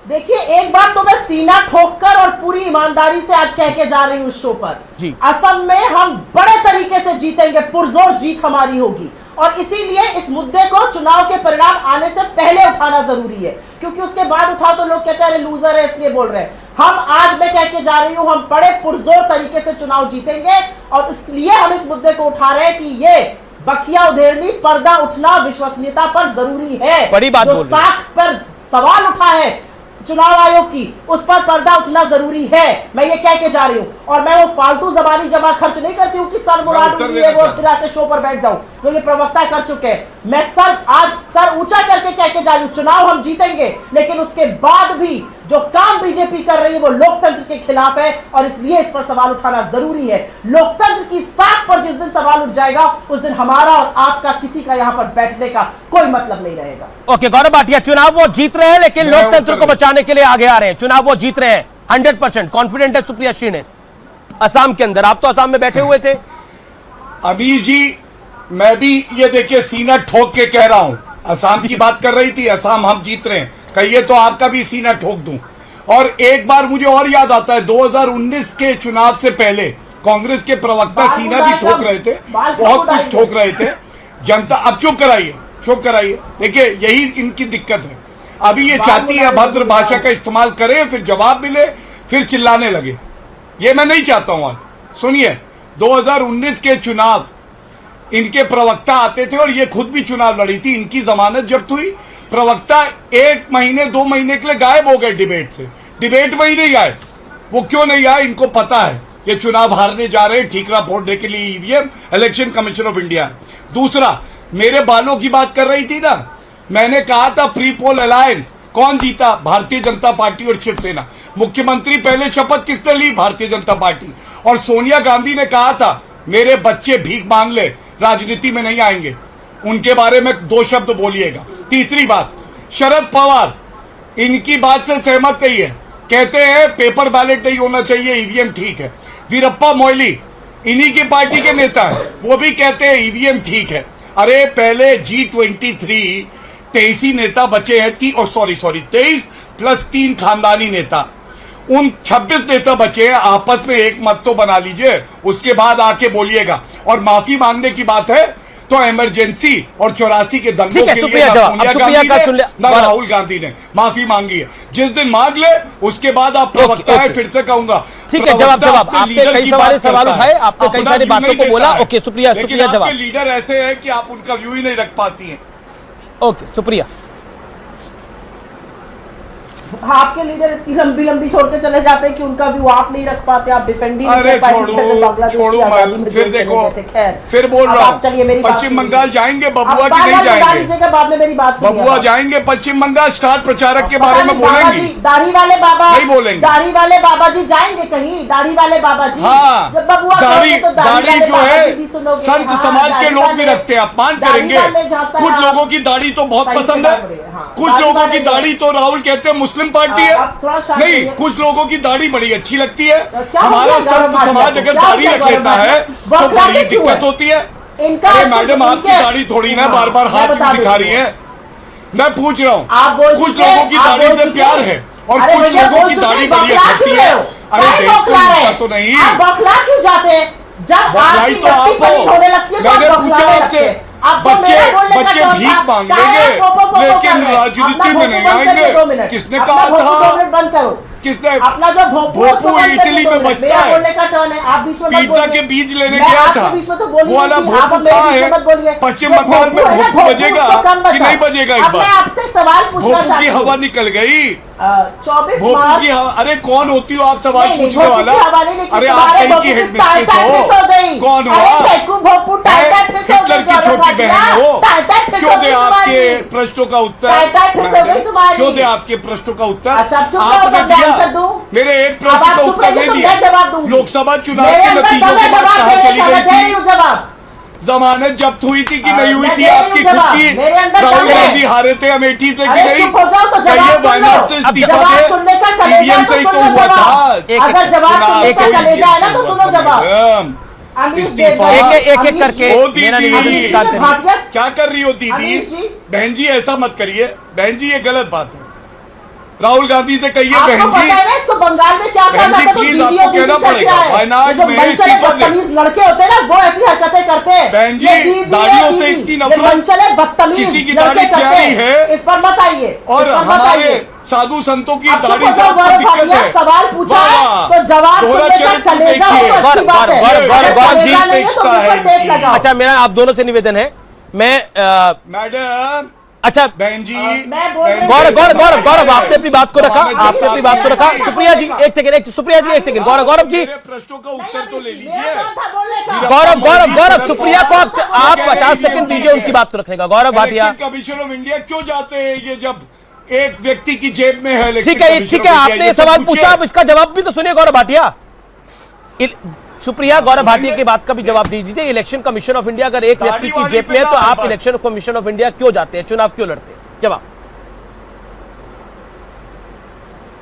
देखिए, एक बात तो मैं सीना ठोककर और पूरी ईमानदारी से आज कह के जा रही हूं शो पर, असम में हम बड़े तरीके से जीतेंगे, पुरजोर जीत हमारी होगी। और इसीलिए इस मुद्दे को चुनाव के परिणाम आने से पहले उठाना जरूरी है, क्योंकि उसके बाद उठाओ तो लोग कहते हैं लूजर है इसलिए बोल रहे हैं। हम आज मैं कह के जा रही हूं, हम बड़े पुरजोर तरीके से चुनाव जीतेंगे और इसलिए हम इस मुद्दे को उठा रहे हैं कि ये बखिया उधेड़नी, पर्दा उठना विश्वसनीयता पर जरूरी है। बड़ी बात जो साख पर सवाल उठा है चुनाव आयोग की, उस पर पर्दा उठना जरूरी है। मैं ये कह के जा रही हूं और मैं वो फालतू जबानी जमा खर्च नहीं करती हूं कि सर मुरादूंगी वो तिरा के शो पर बैठ जाऊं जो ये प्रवक्ता कर चुके हैं। मैं आज सर ऊंचा करके कह के जा रही हूं, चुनाव हम जीतेंगे, लेकिन उसके बाद भी जो काम बीजेपी कर रही है वो लोकतंत्र के खिलाफ है और इसलिए इस पर सवाल उठाना जरूरी है। लोकतंत्र की साख पर जिस दिन सवाल उठ जाएगा उस दिन हमारा और आपका किसी का यहां पर बैठने का कोई मतलब नहीं रहेगा। ओके, गौरव भाटिया, चुनाव वो जीत रहे हैं लेकिन लोकतंत्र को बचाने के लिए आगे आ रहे हैं। चुनाव वो जीत रहे हैं, 100% कॉन्फिडेंट है सुप्रिया श्रीने असम के अंदर। आप तो असम में बैठे हुए थे। अभी जी मैं भी ये देखिए सीना ठोक के कह रहा हूं, असम की बात कर रही थी, असम हम जीत रहे हैं, कहिए तो आपका भी सीना ठोक दूं। और एक बार मुझे और याद आता है, 2019 के चुनाव से पहले कांग्रेस के प्रवक्ता सीना भी ठोक रहे थे, बहुत कुछ ठोक रहे थे। जनता अब चुप कराइए। देखिए यही इनकी दिक्कत है। अभी ये चाहती है अभद्र भाषा का इस्तेमाल करें, फिर जवाब मिले, फिर चिल्लाने लगे। ये मैं नहीं चाहता हूं। आज सुनिए, 2019 के चुनाव इनके प्रवक्ता आते थे और ये खुद भी चुनाव लड़ी थी। इनकी जमानत जब्त हुई, प्रवक्ता 1 महीने 2 महीने के लिए गायब हो गए डिबेट से। डिबेट में ही नहीं आए। वो क्यों नहीं आए? इनको पता है ये चुनाव हारने जा रहे हैं, ठीकरा फोड़ने के लिए EVM election commission of India. दूसरा, मेरे बालों की बात कर रही थी ना, मैंने कहा था प्री पोल अलायंस कौन जीता? भारतीय जनता पार्टी और शिवसेना। मुख्यमंत्री पहले शपथ किसने ली? भारतीय जनता पार्टी। और सोनिया गांधी ने कहा था मेरे बच्चे भीख मांग ले, राजनीति में नहीं आएंगे। उनके बारे में 2 शब्द बोलिएगा। तीसरी बात, शरद पवार इनकी बात से सहमत नहीं है, कहते हैं पेपर बैलेट नहीं होना चाहिए, ईवीएम ठीक है। वीरप्पा मोइली इन्हीं की पार्टी के नेता है, वो भी कहते हैं ईवीएम ठीक है। अरे पहले G23 23 ही नेता बचे हैं, 23 प्लस 3 खानदानी नेता, उन 26 नेता बचे हैं। आपस में एक मत तो बना लीजिए, उसके बाद आके बोलिएगा। और माफी मांगने की बात है तो इमरजेंसी और 84 के दंगों के लिए ना सोनिया गांधी ने ना राहुल गांधी ने माफी मांगी है। जिस दिन मांग ले उसके बाद आप प्रवक्ता है, फिर से कहूंगा। ठीक है, जवाब आपने कई सवाल उठाए, आपने कई सारी बातों को बोला। ओके सुप्रिया, जवाब। लीडर ऐसे है कि आप उनका व्यू ही नहीं रख पाती हैं। ओके सुप्रिया। हाँ, आपके लीडर इतनी लंबी लंबी छोड़ के चले जाते हैं कि उनका व्यू आप नहीं रख पाते, आप डिफेंड ही नहीं कर पाते। छोड़ू फिर देखो, फिर बोल रहा हूँ, पश्चिम बंगाल जाएंगे बबुआ की नहीं जाएंगे? बाद में मेरी बात सुनिए। बबुआ जाएंगे पश्चिम बंगाल, स्टार प्रचारक के बारे में बोलेंगे? दाढ़ी वाले बाबा नहीं बोलेंगे। दाढ़ी वाले बाबा जी जाएंगे कहीं? दाढ़ी वाले बाबा जी, हाँ, जब बबुआ दाढ़ी जो है संत समाज के लोग भी रखते हैं, अपमान करेंगे। कुछ लोगों की दाढ़ी तो बहुत पसंद है, कुछ लोगों की दाढ़ी तो राहुल कहते हैं मुस्लिम पार्टी है, नहीं, कुछ लोगों की दाढ़ी बड़ी अच्छी लगती है। हमारा संत समाज अगर दाढ़ी रख लेता है तो बड़ी दिक्कत होती है। अरे मैडम, आपकी दाढ़ी थोड़ी ना बार बार हाथ दिखा रही है। मैं पूछ रहा हूँ, कुछ लोगों की दाढ़ी से प्यार है और कुछ लोगों की दाढ़ी बड़ी अच्छी है। अरे देश को तो नहीं, बौखला क्यों जाते हैं? जब बौखलाई तो आप हो। मैंने पूछा आपसे, बच्चे भीख मांगेंगे लेकिन राजनीति में नहीं आएंगे। किसने कहा था? बंद करो। किसने? अपना जो भोपू इटली में बचता है, पिज्जा के बीज लेने गया था, वो वाला भोपू कहाँ है? पश्चिम बंगाल में भोपू बजेगा कि नहीं बजेगा? इस बार आपसे सवाल पूछना भोपू की हवा निकल गई। 24 भोपू की हवा, अरे कौन होती हो आप सवाल पूछने वाला? अरे आप कहीं की हेडमिस्ट्रेस हो? कौन हो आप? हिटलर की छोटी बहन हो? क्यों दे आपके प्रश्नों का उत्तर? क्यों दे आपके प्रश्नों का उत्तर? आपने दिया, मेरे एक प्रश्न का उत्तर नहीं दिया। लोकसभा चुनाव के नतीजों के बाद कहाँ चली गई थी? जमानत जब्त हुई थी कि नहीं हुई थी आपकी खुद की? राहुल गांधी हारे थे अमेठी से कि नहीं? चाहिए वायनाड से इस्तीफा दे, ईवीएम से ही तो हुआ था। अगर जवाब एक इस्तीफा एक करके दीदी क्या कर रही हो दीदी? बहन जी ऐसा मत करिए बहन जी, ये गलत बात है। राहुल गांधी से कहिए बहन जी, इसको बंगाल में क्या बहन जी प्लीज आपको कहना पड़ेगा, वायनाड में इस्तीफा दे। लड़के होते हैं ना, वो ऐसी हरकतें करते हैं। बहन जी, दाढ़ियों से इतनी नफरत, किसी की दाढ़ी प्यारी है, इस पर मत आइए। और हमारे साधु संतों की दाढ़ी से आपको दिक्कत है? सवाल पूछा तो जवाब दोहरा चरित्र देखिए। गौरव जी, अच्छा मेरा आप दोनों से निवेदन है, मैं मैडम, अच्छा बहन जी, गौरव आपने अपनी बात को रखा, आपने अपनी बात को रखा। सुप्रिया जी एक सेकंड, सुप्रिया जी एक सेकंड, गौरव जी प्रश्नों का उत्तर तो ले लीजिए। गौरव सुप्रिया को आप 50 सेकंड दीजिए उनकी बात को रखने का। Gaurav Bhatia, commission of India क्यों जाते हैं ये जब एक व्यक्ति की जेब में है? ठीक है, आपने ये सवाल पूछा, आप इसका जवाब भी तो सुनिए। गौरव भाटिया, सुप्रिया, गौरव भाटिया की बात का भी जवाब दीजिए। इलेक्शन कमीशन ऑफ इंडिया अगर एक व्यक्ति की जेब में है तो आप इलेक्शन कमीशन ऑफ इंडिया क्यों जाते हैं, चुनाव क्यों लड़ते हैं? जवाब।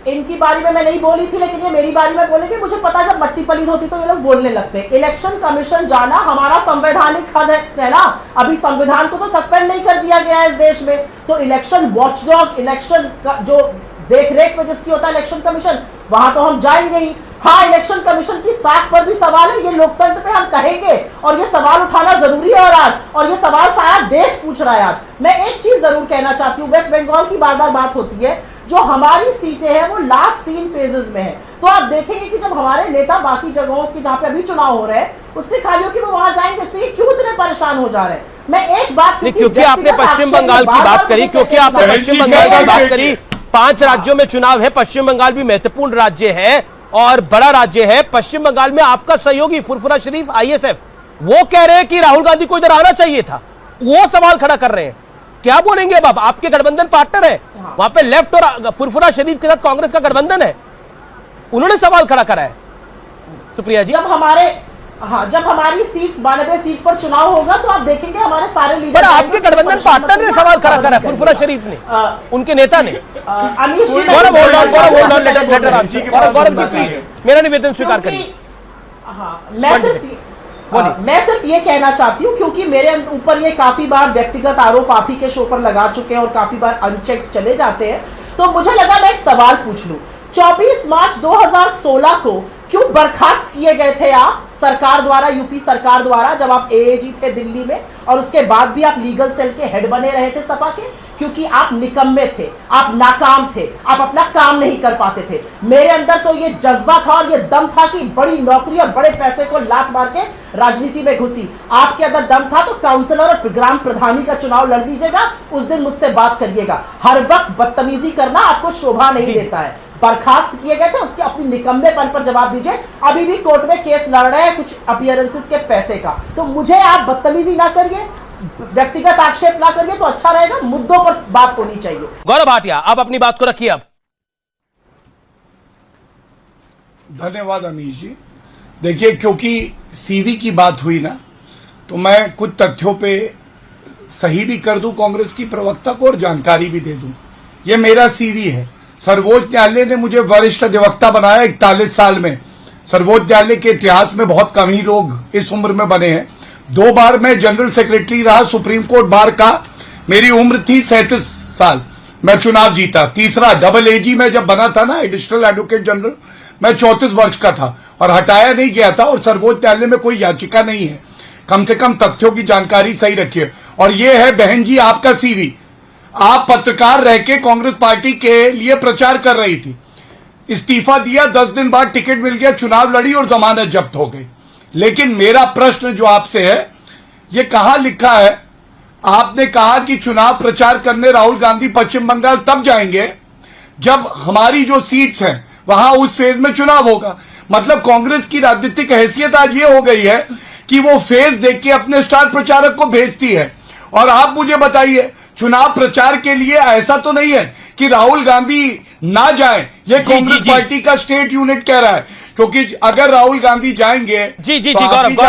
इनकी बारी में मैं नहीं बोली थी, लेकिन ये मेरी बारी में बोलेंगे। मुझे पता जब मट्टी पलीद होती तो ये लोग बोलने लगते हैं। इलेक्शन कमीशन जाना हमारा संवैधानिक हक है ना। अभी संविधान को तो सस्पेंड नहीं कर दिया गया है इस देश में, तो इलेक्शन वॉचडॉग, इलेक्शन का जो देख रेख में जिसकी होता है इलेक्शन कमीशन, वहां तो हम जाएंगे ही। हाँ, इलेक्शन कमीशन की साख पर भी सवाल है, ये लोकतंत्र पे हम कहेंगे और ये सवाल उठाना जरूरी है। और ये सवाल सारा देश पूछ रहा है आज। मैं एक चीज जरूर कहना चाहती हूँ, वेस्ट बंगाल की बार बार बात होती है, जो हमारी सीटें हैं वो लास्ट 3 फेजेस में है। तो आप देखेंगे कि जब हमारे नेता बाकी जगहों की जहां पे अभी चुनाव हो रहे हैं उससे खाली हो कि वो वहां जाएंगे, इससे क्यों इतने परेशान हो जा रहे हैं? मैं एक बात, क्योंकि आपने पश्चिम बंगाल की बात करी, क्योंकि आपने पश्चिम बंगाल की बात करी। 5 राज्यों में चुनाव है, पश्चिम बंगाल भी महत्वपूर्ण राज्य है और बड़ा राज्य है। पश्चिम बंगाल में आपका सहयोगी फुरफुरा शरीफ ISF, वो कह रहे हैं कि राहुल गांधी को इधर आना चाहिए था, वो सवाल खड़ा कर रहे हैं। क्या बोलेंगे अब? आपके गठबंधन पार्टनर है वहां पे, लेफ्ट और फुरफुरा शरीफ के साथ कांग्रेस का गठबंधन है, उन्होंने सवाल खड़ा करा है। सुप्रिया जी, जब हमारी सीट्स 92 सीट्स पर चुनाव होगा तो आप देखेंगे हमारे सारे लीडर, आपके गठबंधन पार्टनर ने सवाल खड़ा करा है, फुरफुरा शरीफ ने, उनके नेता ने। गौरव जी प्लीज मेरा निवेदन स्वीकार करिए। मैं सिर्फ ये कहना चाहती हूँ, क्योंकि मेरे ऊपर ये काफी बार व्यक्तिगत आरोप आप ही के शो पर लगा चुके हैं और काफी बार अनचेक्ड चले जाते हैं, तो मुझे लगा मैं एक सवाल पूछ लूं। 24 मार्च 2016 को क्यों बर्खास्त किए गए थे आप सरकार द्वारा, यूपी सरकार द्वारा, जब आप AAG थे दिल्ली में और उसके बाद भी आप लीगल सेल के हेड बने रहे थे सपा के? क्योंकि आप निकम्मे थे, आप नाकाम थे, आप अपना काम नहीं कर पाते थे। मेरे अंदर तो ये जज्बा था और ये दम था कि बड़ी नौकरी और बड़े पैसे को लात मार के राजनीति में घुसी। आपके अंदर दम था तो काउंसलर और ग्राम प्रधानी का चुनाव लड़ लीजिएगा, उस दिन मुझसे बात करिएगा। हर वक्त बदतमीजी करना आपको शोभा नहीं देता है। बर्खास्त किए गए थे, उसके अपनी निकम्मेपन पर जवाब दीजिए। अभी भी कोर्ट में केस लड़ रहे हैं कुछ अपीयरेंसेस के पैसे का, तो मुझे आप बदतमीजी ना करिए, व्यक्तिगत आक्षेप ना करिए तो अच्छा रहेगा। मुद्दों पर बात होनी चाहिए। गौरव भाटिया, आप अपनी बात को रखिए। अब धन्यवाद अमीश जी। देखिए, क्योंकि सीवी की बात हुई ना, तो मैं कुछ तथ्यों पे सही भी कर दूं कांग्रेस की प्रवक्ता को और जानकारी भी दे दूं। ये मेरा सीवी है। सर्वोच्च न्यायालय ने मुझे वरिष्ठ अधिवक्ता बनाया 41 साल में। सर्वोच्च न्यायालय के इतिहास में बहुत कम ही लोग इस उम्र में बने हैं। 2 बार मैं जनरल सेक्रेटरी रहा सुप्रीम कोर्ट बार का। मेरी उम्र थी 37 साल, मैं चुनाव जीता। तीसरा डबल एजी में जब बना था ना, एडिशनल एडवोकेट जनरल, मैं 34 वर्ष का था और हटाया नहीं गया था। और सर्वोच्च न्यायालय में कोई याचिका नहीं है। कम से कम तथ्यों की जानकारी सही रखिए। और ये है बहन जी आपका सीवी। आप पत्रकार रह के कांग्रेस पार्टी के लिए प्रचार कर रही थी, इस्तीफा दिया, 10 दिन बाद टिकट मिल गया, चुनाव लड़ी और जमानत जब्त हो गई। लेकिन मेरा प्रश्न जो आपसे है, ये कहां लिखा है? आपने कहा कि चुनाव प्रचार करने राहुल गांधी पश्चिम बंगाल तब जाएंगे जब हमारी जो सीट्स हैं वहां उस फेज में चुनाव होगा। मतलब कांग्रेस की राजनीतिक हैसियत आज ये हो गई है कि वो फेज देख के अपने स्टार प्रचारक को भेजती है। और आप मुझे बताइए, चुनाव प्रचार के लिए ऐसा तो नहीं है कि राहुल गांधी ना जाए, ये कांग्रेस पार्टी का स्टेट यूनिट कह रहा है। क्योंकि अगर राहुल गांधी जाएंगे तो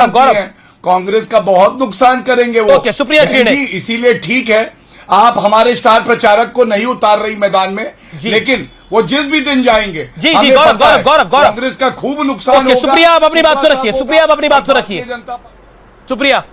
गौरव कांग्रेस का बहुत नुकसान करेंगे वो। सुप्रिया श्री ने इसीलिए ठीक है, आप हमारे स्टार प्रचारक को नहीं उतार रही मैदान में, लेकिन वो जिस भी दिन जाएंगे गौरव कांग्रेस का खूब नुकसान होगा। सुप्रिया, आप अपनी बात को रखिए। सुप्रिया, आप अपनी बात को रखिए। सुप्रिया,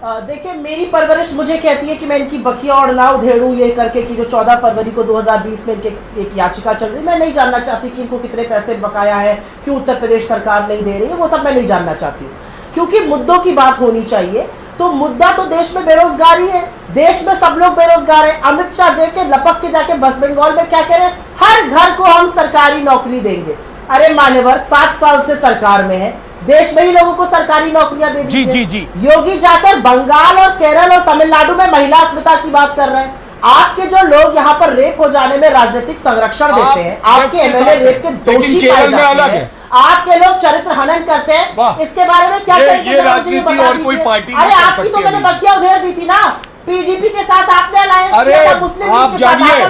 देखिए, मेरी परवरिश मुझे कहती है कि मैं इनकी बखिया और ना उधेड़ू ये करके कि जो 14 फरवरी को 2020 में इनके एक याचिका चल रही, मैं नहीं जानना चाहती कि इनको कितने पैसे बकाया है, क्यों उत्तर प्रदेश सरकार नहीं दे रही है, वो सब मैं नहीं जानना चाहती। क्योंकि मुद्दों की बात होनी चाहिए। तो मुद्दा तो देश में बेरोजगारी है, देश में सब लोग बेरोजगार हैं। अमित शाह देख के लपक के जाके वेस्ट बंगाल में क्या कह रहे हैं, हर घर को हम सरकारी नौकरी देंगे। अरे मान्यवर, 7 साल से सरकार में है, देश में ही लोगों को सरकारी नौकरियां दे दीजिए। जी। योगी जाकर बंगाल और केरल और तमिलनाडु में महिला अस्मिता की बात कर रहे हैं। आपके जो लोग यहाँ पर रेप हो जाने में राजनीतिक संरक्षण देते हैं, आपके एमएलए रेप के दोषी पाए जाते हैं, आपके लोग चरित्र हनन करते हैं, इसके बारे में क्या ये राजनीति और कोई पार्टी नहीं कर सकती। आपकी तो मैंने बखिया उधेड़ दी थी ना, पीडीपी के साथ आपने अलायंस किया था, मुस्लिम आप जानिए,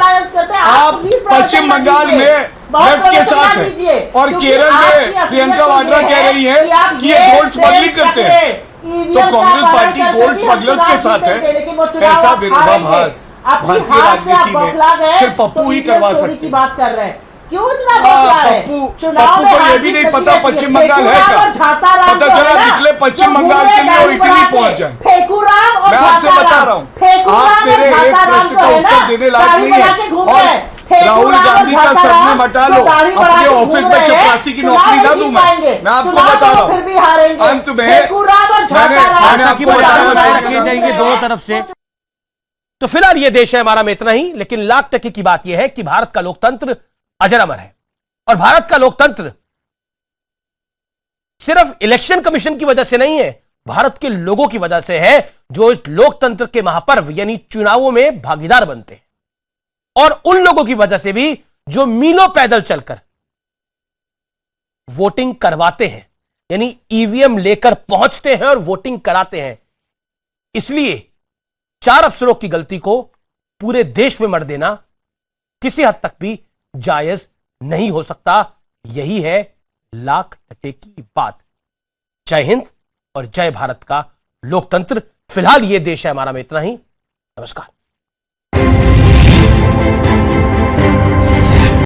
आप पश्चिम बंगाल में लेफ्ट के साथ है और केरल में प्रियंका वाड्रा कह रही है कि ये गोल्ड स्मगलिंग करते हैं। तो कांग्रेस पार्टी गोल्ड स्मगलर्स के साथ है। ऐसा विरोधाभास भारतीय राजनीति में सिर्फ पप्पू ही करवा सकते। बात कर रहे हैं, क्यों इतना बौखला है? पप्पू को ये भी नहीं पता पश्चिम बंगाल है क्या, पता चला निकले पश्चिम बंगाल के लिए वो इटली पहुंच जाए। मैं आपसे बता रहा हूँ, आप मेरे एक प्रश्न का उत्तर देने लायक नहीं है। और राहुल गांधी का सरनेम हटा लो, अपने ऑफिस में चपरासी की नौकरी ना दूं मैं आपको बता रहा हूँ। अंत में मैंने आपको बताया दोनों तरफ से। तो फिलहाल ये देश है हमारा में इतना ही, लेकिन लाख टके की बात यह है कि भारत का लोकतंत्र अजर अमर है। और भारत का लोकतंत्र सिर्फ इलेक्शन कमीशन की वजह से नहीं है, भारत के लोगों की वजह से है, जो लोकतंत्र के महापर्व यानी चुनावों में भागीदार बनते हैं। और उन लोगों की वजह से भी जो मीलों पैदल चलकर वोटिंग करवाते हैं, यानी ईवीएम लेकर पहुंचते हैं और वोटिंग कराते हैं। इसलिए 4 अफसरों की गलती को पूरे देश में मर देना किसी हद तक भी जायज नहीं हो सकता। यही है लाख टके की बात। जय हिंद और जय भारत का लोकतंत्र। फिलहाल यह देश है हमारा में इतना ही। नमस्कार।